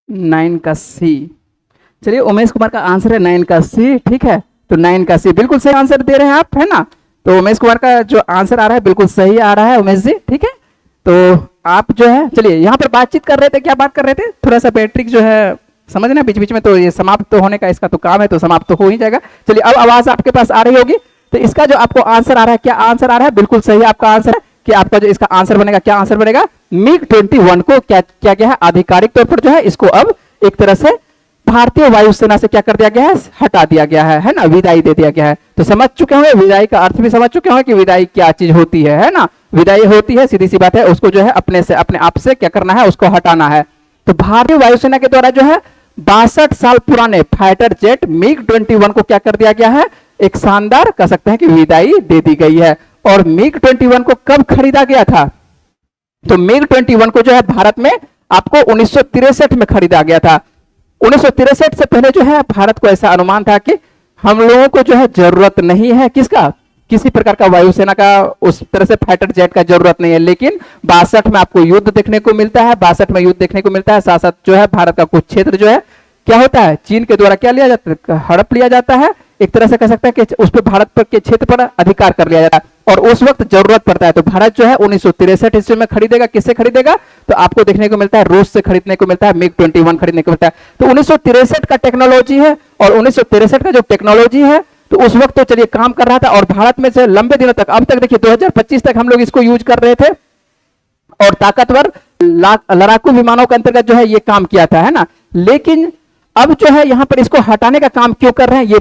नाइन का सी। चलिए उमेश कुमार का आंसर है 9 का सी, ठीक है। तो 9 का सी बिल्कुल सही आंसर दे रहे हैं आप, है ना। तो उमेश कुमार का जो आंसर आ रहा है बिल्कुल सही आ रहा है उमेश जी, ठीक है। तो आप जो है चलिए यहाँ पर बातचीत कर रहे थे, क्या बात कर रहे थे, थोड़ा सा बैटरी जो है समझना बीच बीच में, तो ये समाप्त तो होने का इसका तो काम है, तो समाप्त तो हो ही जाएगा। चलिए अब आवाज आपके पास आ रही होगी। तो इसका जो आपको आंसर आ रहा है, क्या आंसर आ रहा है, बिल्कुल सही आपका आंसर है कि आपका जो इसका आंसर बनेगा, क्या आंसर बनेगा, MiG-21 को क्या क्या गया है, आधिकारिक तौर पर जो है इसको अब एक तरह से भारतीय वायुसेना से क्या कर दिया गया है, हटा दिया गया है ना, विदाई दे दिया गया है। तो समझ चुके होंगे विदाई का अर्थ भी समझ चुके होंगे कि विदाई क्या चीज होती है ना। विदाई होती है, सीधी सी बात है, उसको जो है अपने से अपने आप से क्या करना है, उसको हटाना है। तो भारतीय वायुसेना के द्वारा जो है 62 साल पुराने फाइटर जेट MiG-21 को क्या कर दिया गया है, एक शानदार कह सकते हैं कि विदाई दे दी गई है। और MiG-21 को कब खरीदा गया था, तो MiG-21 को जो है भारत में आपको 1963 में खरीदा गया था। 1963 से पहले जो है भारत को ऐसा अनुमान था कि हम लोगों को जो है जरूरत नहीं है किसका, किसी प्रकार का वायुसेना का, उस तरह से फाइटर जेट का जरूरत नहीं है। लेकिन 62 में आपको युद्ध देखने को मिलता है, 62 में युद्ध देखने को मिलता है, साथ साथ जो है भारत का कुछ क्षेत्र जो है क्या होता है, चीन के द्वारा क्या लिया जाता है, हड़प लिया जाता है, एक तरह से कह सकते हैं कि उस पर भारत पर के क्षेत्र पर अधिकार कर लिया जाता है। और उस वक्त जरूरत पड़ता है तो भारत जो है 1963 ईस्वी में खरीदेगा, किससे खरीदेगा, तो आपको देखने को मिलता है रूस से खरीदने को मिलता है, MiG-21 खरीदने को मिलता है। तो 1963 का टेक्नोलॉजी है, और 1963 का जो टेक्नोलॉजी है तो उस वक्त तो चलिए काम कर रहा था, और भारत में से लंबे दिनों तक, अब तक देखिए 2025 तक हम लोग इसको यूज कर रहे थे, और ताकतवर लड़ाकू विमानों के अंतर्गत जो है ये काम किया था, है ना। लेकिन अब जो है यहाँ पर इसको हटाने का काम क्यों कर रहे हैं, ये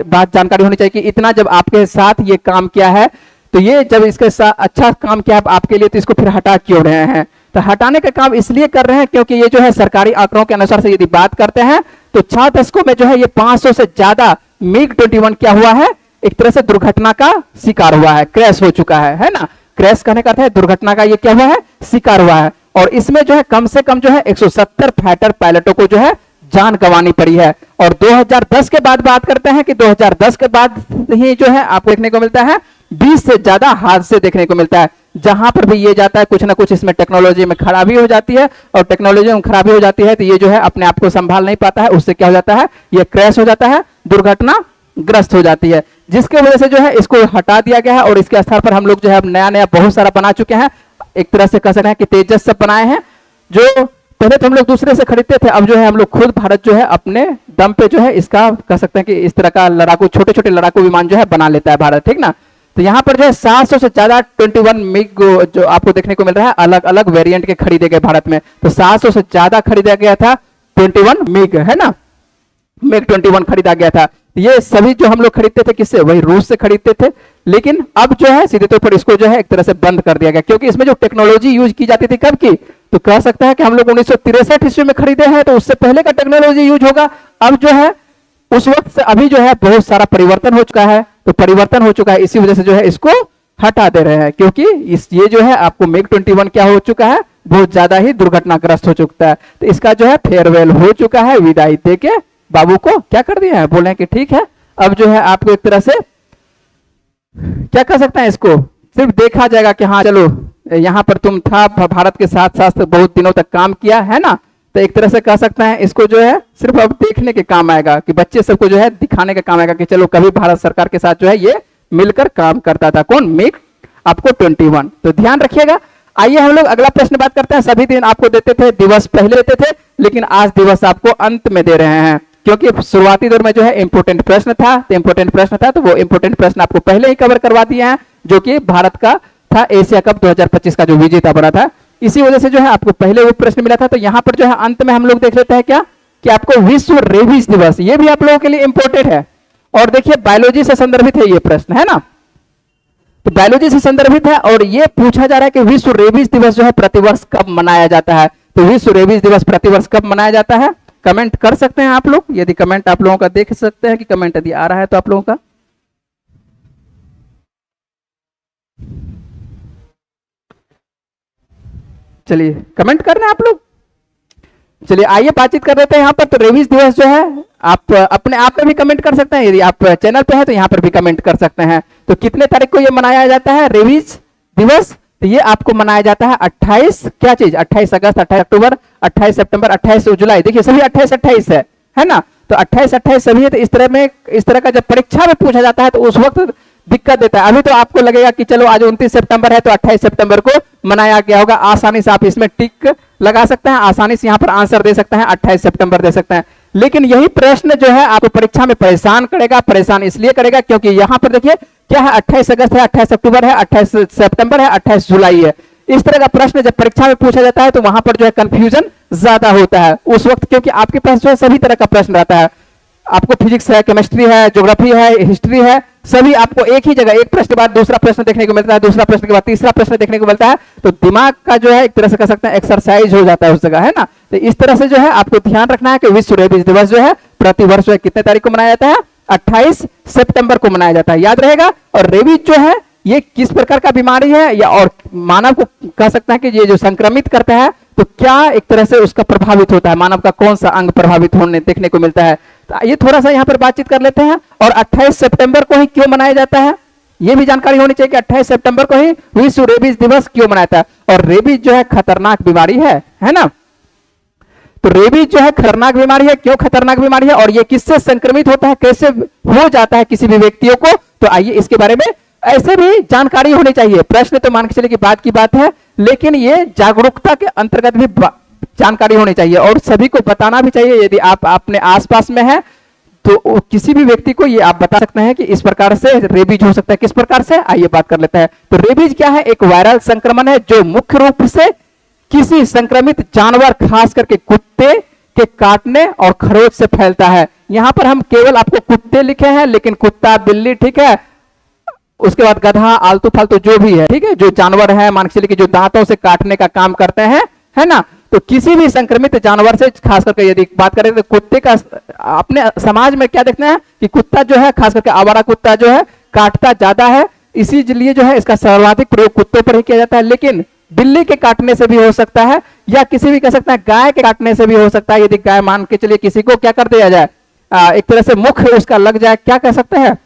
बात जानकारी होनी चाहिए कि इतना जब आपके साथ ये काम किया है, तो ये जब इसके साथ अच्छा काम किया आपके लिए, तो इसको फिर हटा क्यों रहे हैं। तो हटाने का काम इसलिए कर रहे हैं क्योंकि ये जो है सरकारी आंकड़ों के अनुसार से यदि बात करते हैं तो 6 दशकों में जो है ये 500 से ज्यादा MiG-21 क्या हुआ है, एक तरह से दुर्घटना का शिकार हुआ है, क्रैश हो चुका है ना। क्रैश करने का अर्थ है दुर्घटना का ये क्या हुआ है, शिकार हुआ है। और इसमें जो है कम से कम जो है 170 फाइटर पायलटों को जो है जान गंवानी पड़ी है। और 2010 के बाद बात करते हैं कि 2010 के बाद ही जो है आपको देखने को मिलता है 20 से ज्यादा हादसे देखने को मिलता है। जहां पर भी ये जाता है कुछ ना कुछ इसमें टेक्नोलॉजी में खराबी हो जाती है, और टेक्नोलॉजी में खराबी हो जाती है तो ये जो है अपने आप को संभाल नहीं पाता है, उससे क्या हो जाता है, ये क्रैश हो जाता है, दुर्घटना ग्रस्त हो जाती है, जिसके वजह से जो है इसको हटा दिया गया है। और इसके स्थान पर हम लोग जो है नया नया बहुत सारा बना चुके हैं, एक तरह से कह सकते हैं कि तेजस सब बनाए हैं। जो पहले तो हम लोग दूसरे से खरीदते थे, अब जो है हम लोग खुद भारत जो है अपने दम पे जो है इसका कह सकते हैं कि इस तरह का लड़ाकू, छोटे छोटे लड़ाकू विमान जो है बना लेता है भारत, ठीक ना। तो यहाँ पर जो है 700 से ज्यादा 21 MiG जो आपको देखने को मिल रहा है, अलग अलग वेरिएंट के खरीदे गए भारत में। तो 700 से ज्यादा खरीदा गया था 21 MiG, है ना, MiG-21 खरीदा गया था। ये सभी जो हम लोग खरीदते थे किससे, वही रूस से खरीदते थे। लेकिन अब जो है सीधे तौर पर इसको जो है एक तरह से बंद कर दिया गया, क्योंकि इसमें जो टेक्नोलॉजी यूज की जाती थी कब की, तो कह सकता है कि हम लोग 1963 ईस्वी में खरीदे हैं, तो उससे पहले का टेक्नोलॉजी यूज होगा। अब जो है उस वक्त से अभी जो है बहुत सारा परिवर्तन हो चुका है, तो परिवर्तन हो चुका है, इसी वजह से जो है इसको हटा दे रहे हैं, क्योंकि ये जो है आपको MiG-21 क्या हो चुका है, बहुत ज्यादा ही दुर्घटनाग्रस्त हो चुका है। तो इसका जो है फेयरवेल हो चुका है, विदाई देके बाबू को क्या कर दिया है, बोले कि ठीक है अब जो है आपको एक तरह से क्या कर सकते हैं, इसको सिर्फ देखा जाएगा कि हाँ चलो यहाँ पर तुम था, भारत के साथ साथ बहुत दिनों तक काम किया है ना। तो एक तरह से कह सकते हैं इसको जो है सिर्फ अब देखने के काम आएगा, कि बच्चे सबको जो है दिखाने का काम आएगा कि चलो कभी भारत सरकार के साथ जो है ये मिलकर काम करता था। कौन? मिग आपको 21। तो ध्यान रखिएगा। आइए हम लोग अगला प्रश्न बात करते हैं। सभी दिन आपको देते थे दिवस पहले देते थे, लेकिन आज दिवस आपको अंत में दे रहे हैं, क्योंकि शुरुआती दौर में जो है इंपोर्टेंट प्रश्न था, तो इंपोर्टेंट प्रश्न था तो वो इंपोर्टेंट प्रश्न आपको पहले ही कवर करवा दिए हैं, जो कि भारत का था एशिया कप 2025 का जो विजेता बना था। इसी वजह से जो है आपको पहले वो प्रश्न मिला था। तो यहाँ पर जो है अंत में हम लोग देख लेते हैं क्या कि आपको विश्व रेबीज दिवस, ये भी आप लोगों के लिए इंपॉर्टेंट है। और देखिए बायोलॉजी से संदर्भित है ये प्रश्न, है ना, तो बायोलॉजी से संदर्भित है और ये पूछा जा रहा है कि विश्व रेबीज दिवस जो है प्रतिवर्ष कब मनाया जाता है। तो विश्व रेबीज दिवस प्रतिवर्ष कब मनाया जाता है? कमेंट कर सकते हैं आप लोग, यदि कमेंट आप लोगों का देख सकते हैं कि कमेंट यदि आ रहा है तो आप लोगों का। चलिए कमेंट कर रहे हैं आप लोग। चलिए आइए बातचीत कर लेते हैं यहाँ पर। तो रेबीज दिवस जो है आप अपने आप में भी कमेंट कर सकते हैं, यदि आप चैनल पे हैं तो यहाँ पर भी कमेंट कर सकते हैं। तो कितने तारीख को ये मनाया जाता है रेबीज दिवस? तो ये आपको मनाया जाता है 28 क्या चीज 28 अगस्त, 28 अक्टूबर, 28 सितंबर, 28 जुलाई। देखिए सभी 28 है ना, तो 28 सभी है। तो इस तरह का जब परीक्षा में पूछा जाता है तो उस वक्त दिक्कत देता है। अभी तो आपको लगेगा कि चलो आज 29 सितंबर है तो 28 सितंबर को मनाया गया होगा, आसानी से आप इसमें टिक लगा सकते हैं, आसानी से यहाँ पर आंसर दे सकते हैं, 28 सितंबर दे सकते हैं। लेकिन यही प्रश्न जो है आपको परीक्षा में परेशान करेगा। परेशान इसलिए करेगा क्योंकि यहाँ पर देखिए क्या है, 28 अगस्त है, 28 अक्टूबर है, 28 सितंबर है, 28 जुलाई है। इस तरह का प्रश्न जब परीक्षा में पूछा जाता है तो वहां पर जो है कंफ्यूजन ज्यादा होता है उस वक्त, क्योंकि आपके पास जो है सभी तरह का प्रश्न रहता है। आपको फिजिक्स है, केमिस्ट्री है, ज्योग्राफी है, हिस्ट्री है, सभी आपको एक ही जगह एक प्रश्न के बाद दूसरा प्रश्न देखने को मिलता है, दूसरा प्रश्न के बाद तीसरा प्रश्न देखने को मिलता है। तो दिमाग का जो है एक तरह से कह सकते हैं एक्सरसाइज हो जाता है उस जगह, है ना। तो इस तरह से जो है आपको ध्यान रखना है कि विश्व रेबीज दिवस जो है प्रतिवर्ष कितने तारीख को मनाया जाता है? 28 सितंबर को मनाया जाता है, याद रहेगा। और रेबीज जो है ये किस प्रकार का बीमारी है, या और मानव को कह सकते हैं कि ये जो संक्रमित करता है तो क्या एक तरह से उसका प्रभावित होता है, मानव का कौन सा अंग प्रभावित होने देखने को मिलता है। तो ये थोड़ा सा यहाँ पर बातचीत कर लेते हैं। और 28 सितंबर को ही क्यों मनाया जाता है ये भी जानकारी होनी चाहिए कि 28 सितंबर को ही विश्व रेबीज दिवस क्यों मनाया जाता है। और रेबीज जो है खतरनाक बीमारी है ना। तो रेबीज जो है खतरनाक बीमारी है। क्यों खतरनाक बीमारी है और ये किससे संक्रमित होता है, कैसे हो जाता है किसी भी व्यक्तियों को, तो आइए इसके बारे में ऐसे भी जानकारी होनी चाहिए। प्रश्न तो मान के चलिए कि बात की बात है, लेकिन ये जागरूकता के अंतर्गत भी जानकारी होनी चाहिए और सभी को बताना भी चाहिए। यदि आप अपने आसपास में है तो किसी भी व्यक्ति को ये आप बता सकते हैं कि इस प्रकार से रेबीज हो सकता है। किस प्रकार से, आइए बात कर लेते हैं। तो रेबीज क्या है? एक वायरल संक्रमण है जो मुख्य रूप से किसी संक्रमित जानवर, खास करके कुत्ते के काटने और खरोच से फैलता है। यहां पर हम केवल आपको कुत्ते लिखे हैं, लेकिन कुत्ता, बिल्ली, ठीक है, उसके बाद गधा, आलतू फालतू जो भी है, ठीक है, जो जानवर है मान के चलिए कि जो दांतों से काटने का काम करते हैं, है ना। तो किसी भी संक्रमित जानवर से, खास करके यदि बात करें तो कुत्ते का, अपने समाज में क्या देखते हैं कि कुत्ता जो है, खास करके आवारा कुत्ता जो है काटता ज्यादा है, इसीलिए जो है इसका सर्वाधिक प्रयोग कुत्तों पर ही किया जाता है। लेकिन बिल्ली के काटने से भी हो सकता है, या किसी भी कह सकते हैं गाय के काटने से भी हो सकता है। यदि गाय मान के चलिए किसी को क्या कर दिया जाए, एक तरह से मुख उसका लग जाए, क्या कह सकते हैं,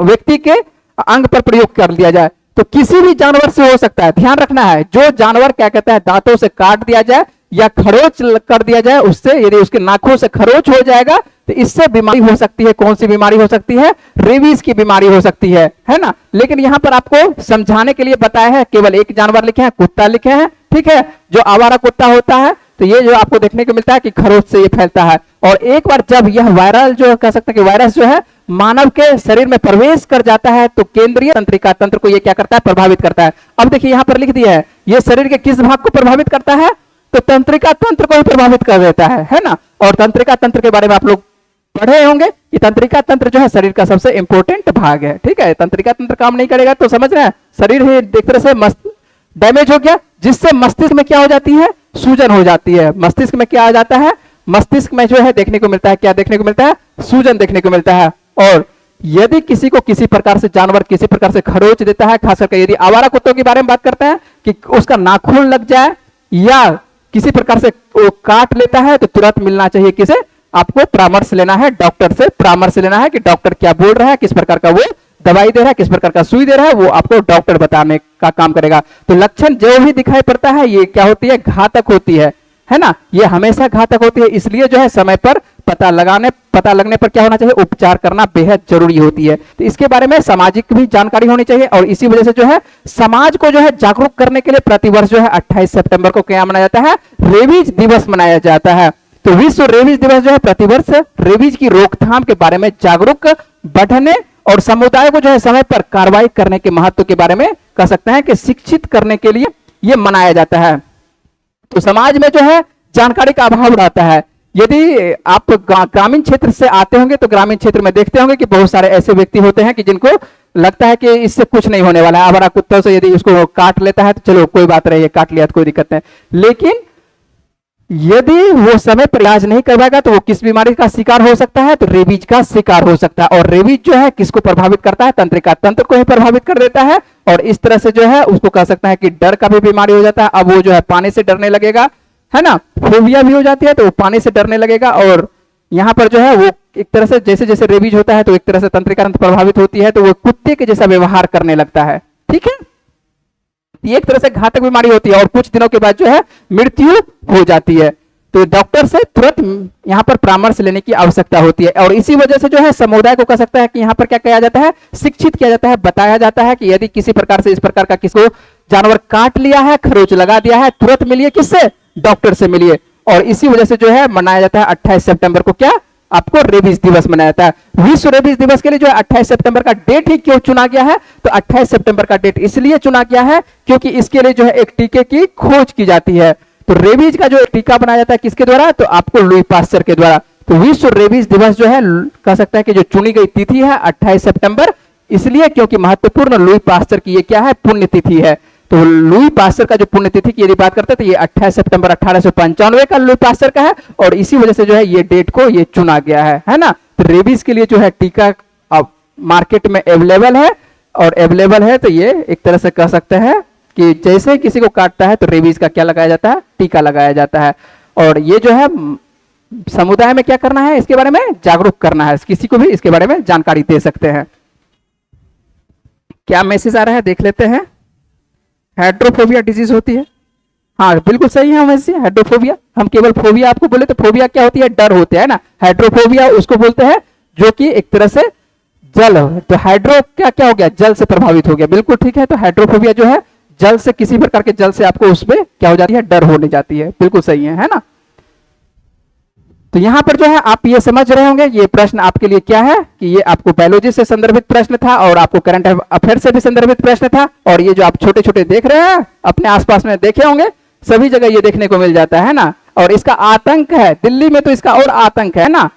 व्यक्ति के अंग पर प्रयोग कर लिया जाए, तो किसी भी जानवर से हो सकता है। ध्यान रखना है, जो जानवर क्या कहता है दांतों से काट दिया जाए या खरोच कर दिया जाए, उससे यदि उसके नाखून से खरोच हो जाएगा तो इससे बीमारी हो सकती है। कौन सी बीमारी हो सकती है? रेबीज की बीमारी हो सकती है ना। लेकिन यहां पर आपको समझाने के लिए बताया है, केवल एक जानवर लिखे हैं, कुत्ता लिखे हैं, ठीक है। जो आवारा कुत्ता होता है तो ये जो आपको देखने को मिलता है कि खरोच से ये फैलता है। और एक बार जब यह वायरल जो कह सकते हैं कि वायरस जो है मानव के शरीर में प्रवेश कर जाता है तो केंद्रीय तंत्रिका तंत्र को ये क्या करता है? प्रभावित करता है। अब देखिए यहां पर लिख दिया है, ये शरीर के किस भाग को प्रभावित करता है? तो तंत्रिका तंत्र को ही प्रभावित कर देता है ना। और तंत्रिका तंत्र के बारे में आप लोग पढ़े होंगे कि तंत्रिका तंत्र जो है शरीर का सबसे इंपॉर्टेंट भाग है, ठीक है। तंत्रिका तंत्र काम नहीं करेगा तो समझ रहे हैं, शरीर ही एक तरह से डैमेज हो गया, जिससे मस्तिष्क में क्या हो जाती है? सूजन हो जाती है। मस्तिष्क में क्या आ जाता है? मस्तिष्क में जो है देखने को मिलता है, क्या देखने को मिलता है? सूजन देखने को मिलता है। और यदि किसी को किसी प्रकार से जानवर किसी प्रकार से खरोच देता है, खास करके यदि आवारा कुत्तों के बारे में बात करते हैं कि उसका नाखून लग जाए या किसी प्रकार से वो काट लेता है, तो तुरंत मिलना चाहिए किसे? आपको परामर्श लेना है, डॉक्टर से परामर्श लेना है कि डॉक्टर क्या बोल रहा है, किस प्रकार का वो दवाई दे रहा है, किस प्रकार का सुई दे रहा है, वो आपको डॉक्टर बताने का काम करेगा। तो लक्षण जो भी दिखाई पड़ता है ये क्या होती है? घातक होती है ना। ये हमेशा घातक होती है, इसलिए जो है समय पर पता लगने पर क्या होना चाहिए, उपचार करना बेहद जरूरी होती है। तो इसके बारे में सामाजिक भी जानकारी होनी चाहिए और इसी वजह से जो है समाज को जो है जागरूक करने के लिए प्रतिवर्ष जो है 28 सितंबर को क्या मनाया जाता है, रेबीज दिवस मनाया जाता है। तो विश्व रेबीज दिवस जो है प्रतिवर्ष रेबीज की रोकथाम के बारे में जागरूक बढ़ने और समुदाय को जो है समय पर कार्रवाई करने के महत्व के बारे में कह सकते हैं कि शिक्षित करने के लिए यह मनाया जाता है। तो समाज में जो है जानकारी का अभाव रहता है। यदि आप ग्रामीण क्षेत्र से आते होंगे तो ग्रामीण क्षेत्र में देखते होंगे कि बहुत सारे ऐसे व्यक्ति होते हैं कि जिनको लगता है कि इससे कुछ नहीं होने वाला है, आवारा कुत्तों से यदि उसको काट लेता है तो चलो कोई बात नहीं है, काट लिया तो कोई दिक्कत नहीं। लेकिन यदि वो समय पर इलाज नहीं करवाएगा तो वो किस बीमारी का शिकार हो सकता है, तो रेबीज का शिकार हो सकता है। और रेबीज जो है किसको प्रभावित करता है, तंत्रिका तंत्र को ही प्रभावित कर देता है और इस तरह से जो है उसको कह सकता है कि डर का भी बीमारी हो जाता है। अब वो जो है पानी से डरने लगेगा, है ना, फोबिया भी हो जाती है, तो वो पानी से डरने लगेगा और यहाँ पर जो है वो एक तरह से जैसे जैसे रेबीज होता है तो एक तरह से तंत्रिका तंत्र प्रभावित होती है तो वो कुत्ते के जैसा व्यवहार करने लगता है। ठीक है, ये एक तरह से घातक बीमारी होती है और कुछ दिनों के बाद जो है मृत्यु हो जाती है। तो डॉक्टर से तुरंत यहाँ पर परामर्श लेने की आवश्यकता होती है और इसी वजह से जो है समुदाय को कह सकता है कि यहाँ पर क्या किया जाता है, शिक्षित किया जाता है, बताया जाता है कि यदि किसी प्रकार से इस प्रकार का किसको जानवर काट लिया है, खरोच लगा दिया है, तुरंत मिलिए, किससे, डॉक्टर से मिलिए। और इसी वजह से जो है मनाया जाता है 28 सितंबर को क्या आपको रेबीज दिवस मनाया जाता है। विश्व रेबीज दिवस के लिए जो है 28 सितंबर का डेट ही क्यों चुना गया है, तो 28 सितंबर का डेट इसलिए चुना गया है क्योंकि इसके लिए जो है एक टीके की खोज की जाती है। तो रेबीज का जो टीका बनाया जाता है किसके द्वारा, तो आपको लुई पास्चर के द्वारा। तो विश्व रेबीज दिवस जो है कह सकते हैं कि जो चुनी गई तिथि है 28 सितंबर इसलिए क्योंकि महत्वपूर्ण लुई पास्चर की ये क्या है, पुण्य तिथि है। तो लुई पास्चर का जो पुण्यतिथि की यदि बात करते हैं तो ये 28 सितंबर 1895 का लुई पास्चर का है और इसी वजह से जो है ये डेट को ये चुना गया है ना। तो रेबीज के लिए जो है टीका अब मार्केट में अवेलेबल है और अवेलेबल है, तो ये एक तरह से कह सकते हैं कि जैसे ही किसी को काटता है तो रेबीज का क्या लगाया जाता है, टीका लगाया जाता है। और ये जो है समुदाय में क्या करना है, इसके बारे में जागरूक करना है, किसी को भी इसके बारे में जानकारी दे सकते हैं। क्या मैसेज आ रहा है, देख लेते हैं। हाइड्रोफोबिया डिजीज होती है, हाँ बिल्कुल सही है वैसे हाइड्रोफोबिया। हम केवल फोबिया आपको बोले तो फोबिया क्या होती है, डर होते है ना। हाइड्रोफोबिया उसको बोलते हैं जो कि एक तरह से जल, तो हाइड्रो क्या क्या हो गया, जल से प्रभावित हो गया, बिल्कुल ठीक है। तो हाइड्रोफोबिया जो है जल से, किसी प्रकार के जल से आपको उसमें क्या हो जाती है, डर होने जाती है, बिल्कुल सही है ना। तो यहां पर जो है आप ये समझ रहे होंगे ये प्रश्न आपके लिए क्या है कि ये आपको बायोलॉजी से संदर्भित प्रश्न था और आपको करंट अफेयर से भी संदर्भित प्रश्न था। और ये जो आप छोटे छोटे देख रहे हैं अपने आसपास में देखे होंगे, सभी जगह ये देखने को मिल जाता है ना। और इसका आतंक है दिल्ली में, तो इसका और आतंक है ना,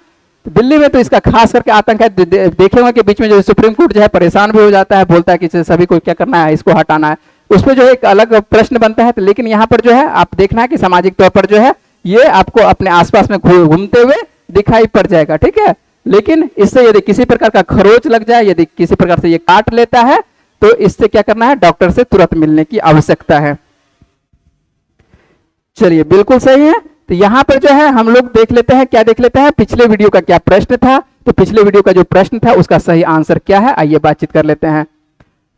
दिल्ली में तो इसका खास करके आतंक है। देखे होंगे कि बीच में जो सुप्रीम कोर्ट जो है परेशान भी हो जाता है, बोलता है कि सभी को क्या करना है, इसको हटाना है, उस पर जो एक अलग प्रश्न बनता है। लेकिन यहाँ पर जो है आप देखना है कि सामाजिक तौर पर जो है ये आपको अपने आसपास में घूमते हुए दिखाई पड़ जाएगा, ठीक है। लेकिन इससे यदि किसी प्रकार का खरोच लग जाए, यदि किसी प्रकार से ये काट लेता है, तो इससे क्या करना है, डॉक्टर से तुरंत मिलने की आवश्यकता है। चलिए बिल्कुल सही है। तो यहां पर जो है हम लोग देख लेते हैं, क्या देख लेते हैं, पिछले वीडियो का क्या प्रश्न था। तो पिछले वीडियो का जो प्रश्न था उसका सही आंसर क्या है, आइए बातचीत कर लेते हैं।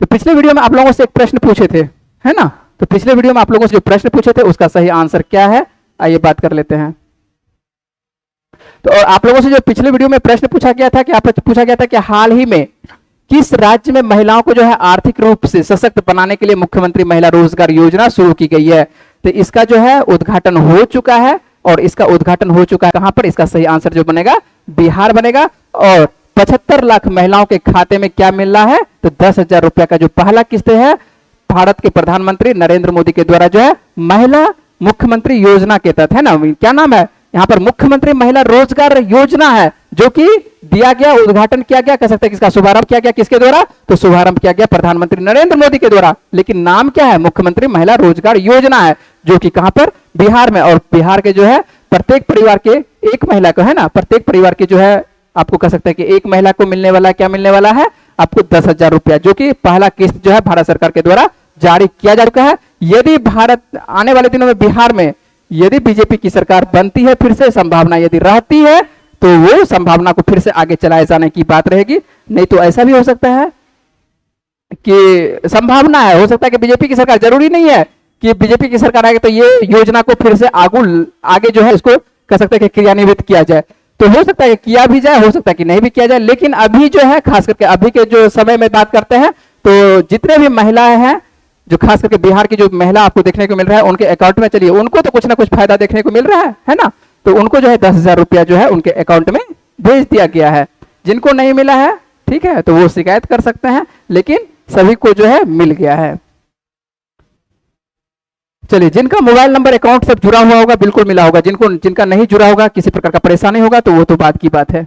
तो पिछले वीडियो में आप लोगों से एक प्रश्न पूछे थे, है ना। तो पिछले वीडियो में आप लोगों से जो प्रश्न पूछे थे उसका सही आंसर क्या है, आइए बात कर लेते हैं। तो और आप लोगों से जो पिछले वीडियो में प्रश्न पूछा गया था कि आपसे पूछा गया था कि हाल ही में किस राज्य में महिलाओं को जो है आर्थिक रूप से सशक्त बनाने के लिए मुख्यमंत्री महिला रोजगार योजना शुरू की गई है। तो इसका जो है उद्घाटन हो चुका है और इसका उद्घाटन हो चुका है कहां पर, इसका सही आंसर जो बनेगा बिहार बनेगा। और 75 लाख महिलाओं के खाते में क्या मिल रहा है, तो 10,000 रुपया का जो पहला किस्त है भारत के प्रधानमंत्री नरेंद्र मोदी के द्वारा जो है महिला मुख्यमंत्री योजना के तहत, है ना, क्या नाम है यहाँ पर, मुख्यमंत्री महिला रोजगार योजना है, जो कि दिया गया, उद्घाटन किया गया, कह सकते हैं किसका शुभारंभ किया गया, किसके द्वारा, तो शुभारंभ किया गया प्रधानमंत्री नरेंद्र मोदी के द्वारा। लेकिन नाम क्या है, मुख्यमंत्री महिला रोजगार योजना है, जो कि कहां पर, बिहार में। और बिहार के जो है प्रत्येक परिवार के एक महिला को, है ना, प्रत्येक परिवार के जो है आपको कह सकते हैं कि एक महिला को मिलने वाला क्या मिलने वाला है, आपको 10,000 रुपया, जो कि पहला किस्त जो है भारत सरकार के द्वारा जारी किया जा चुका है। यदि भारत आने वाले दिनों में बिहार में यदि बीजेपी की सरकार बनती है, फिर से संभावना यदि रहती है तो वो संभावना को फिर से आगे चलाए जाने की बात रहेगी। नहीं तो ऐसा भी हो सकता है कि संभावना है, हो सकता है कि बीजेपी की सरकार, जरूरी नहीं है कि बीजेपी की सरकार आएगी तो ये योजना को फिर से आगे जो है इसको कह सकते हैं कि क्रियान्वित किया जाए। तो हो सकता है कि किया भी जाए, हो सकता है कि नहीं भी किया जाए, लेकिन अभी जो है खास करके अभी के जो समय में बात करते हैं तो जितने भी महिलाएं हैं जो खास करके बिहार की जो महिला आपको देखने को मिल रहा है उनके अकाउंट में, चलिए उनको तो कुछ ना कुछ फायदा देखने को मिल रहा है ना, तो उनको जो है 10,000 रुपया जो है उनके अकाउंट में भेज दिया गया है। जिनको नहीं मिला है ठीक है तो वो शिकायत कर सकते हैं, लेकिन सभी को जो है मिल गया है। चलिए जिनका मोबाइल नंबर अकाउंट से जुड़ा हुआ होगा बिल्कुल मिला होगा, जिनका नहीं जुड़ा होगा, किसी प्रकार का परेशानी होगा तो वो तो बात की बात है।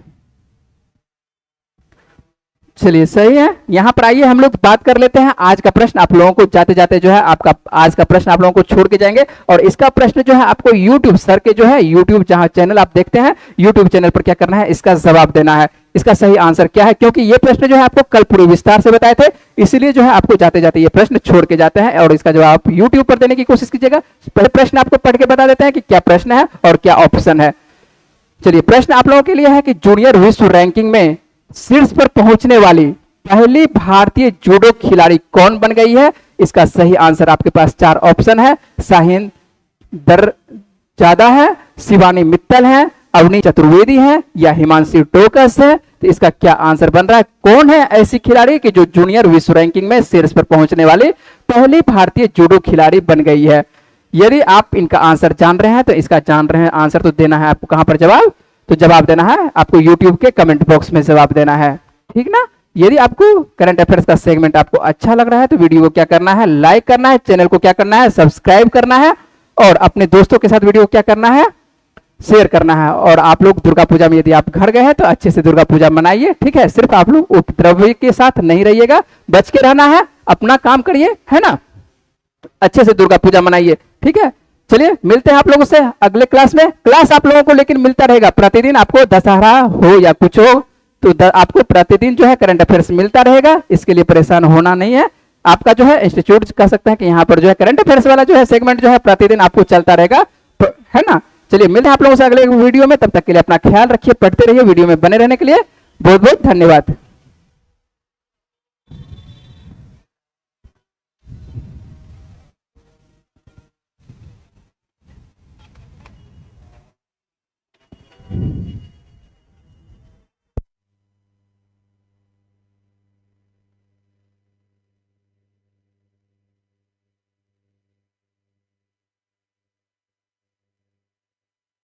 चलिए सही है, यहां पर आइए हम लोग बात कर लेते हैं आज का प्रश्न। आप लोगों को जाते जाते जो है आपका आज का प्रश्न आप लोगों को छोड़ के जाएंगे, और इसका प्रश्न जो है आपको YouTube सर के जो है YouTube जहां चैनल आप देखते हैं YouTube चैनल पर क्या करना है, इसका जवाब देना है। इसका सही आंसर क्या है, क्योंकि ये प्रश्न जो है आपको कल पूरे विस्तार से बताए थे, इसलिए जो है आपको जाते जाते ये प्रश्न छोड़ के जाते हैं, और इसका जवाब आप YouTube पर देने की कोशिश कीजिएगा। पहले प्रश्न आपको पढ़ के बता देते हैं कि क्या प्रश्न है और क्या ऑप्शन है। चलिए प्रश्न आप लोगों के लिए है कि जूनियर विश्व रैंकिंग में शीर्ष पर पहुंचने वाली पहली भारतीय जूडो खिलाड़ी कौन बन गई है। इसका सही आंसर आपके पास 4 ऑप्शन है, शाहीन दरजादा है, शिवानी मित्तल है, अवनी चतुर्वेदी है या हिमांशी टोकस है। तो इसका क्या आंसर बन रहा है, कौन है ऐसी खिलाड़ी कि जो जूनियर विश्व रैंकिंग में शीर्ष पर पहुंचने वाली पहली भारतीय जूडो खिलाड़ी बन गई है। यदि आप इनका आंसर जान रहे हैं तो इसका जान रहे हैं आंसर तो देना है आपको कहां पर जवाब, तो जवाब देना है आपको YouTube के कमेंट बॉक्स में जवाब देना है, ठीक ना। यदि आपको करंट अफेयर्स का सेगमेंट आपको अच्छा लग रहा है तो वीडियो को क्या करना है, लाइक करना है, चैनल को क्या करना है, सब्सक्राइब करना है, और अपने दोस्तों के साथ वीडियो को क्या करना है, शेयर करना है। और आप लोग दुर्गा पूजा में यदि आप घर गए हैं तो अच्छे से दुर्गा पूजा मनाइए, ठीक है। सिर्फ आप लोग उपद्रवी के साथ नहीं रहिएगा, बच के रहना है, अपना काम करिए, है ना, अच्छे से दुर्गा पूजा मनाइए, ठीक है। चलिए मिलते हैं आप लोगों से अगले क्लास में। क्लास आप लोगों को लेकिन मिलता रहेगा प्रतिदिन, आपको दशहरा हो या कुछ हो तो आपको प्रतिदिन जो है करंट अफेयर्स मिलता रहेगा, इसके लिए परेशान होना नहीं है। आपका जो है इंस्टीट्यूट कह सकते हैं कि यहाँ पर जो है करंट अफेयर्स वाला जो है सेगमेंट जो है प्रतिदिन आपको चलता रहेगा, है ना। चलिए मिलते हैं आप लोगों से अगले वीडियो में, तब तक के लिए अपना ख्याल रखिए, पढ़ते रहिए, वीडियो में बने रहने के लिए बहुत बहुत धन्यवाद।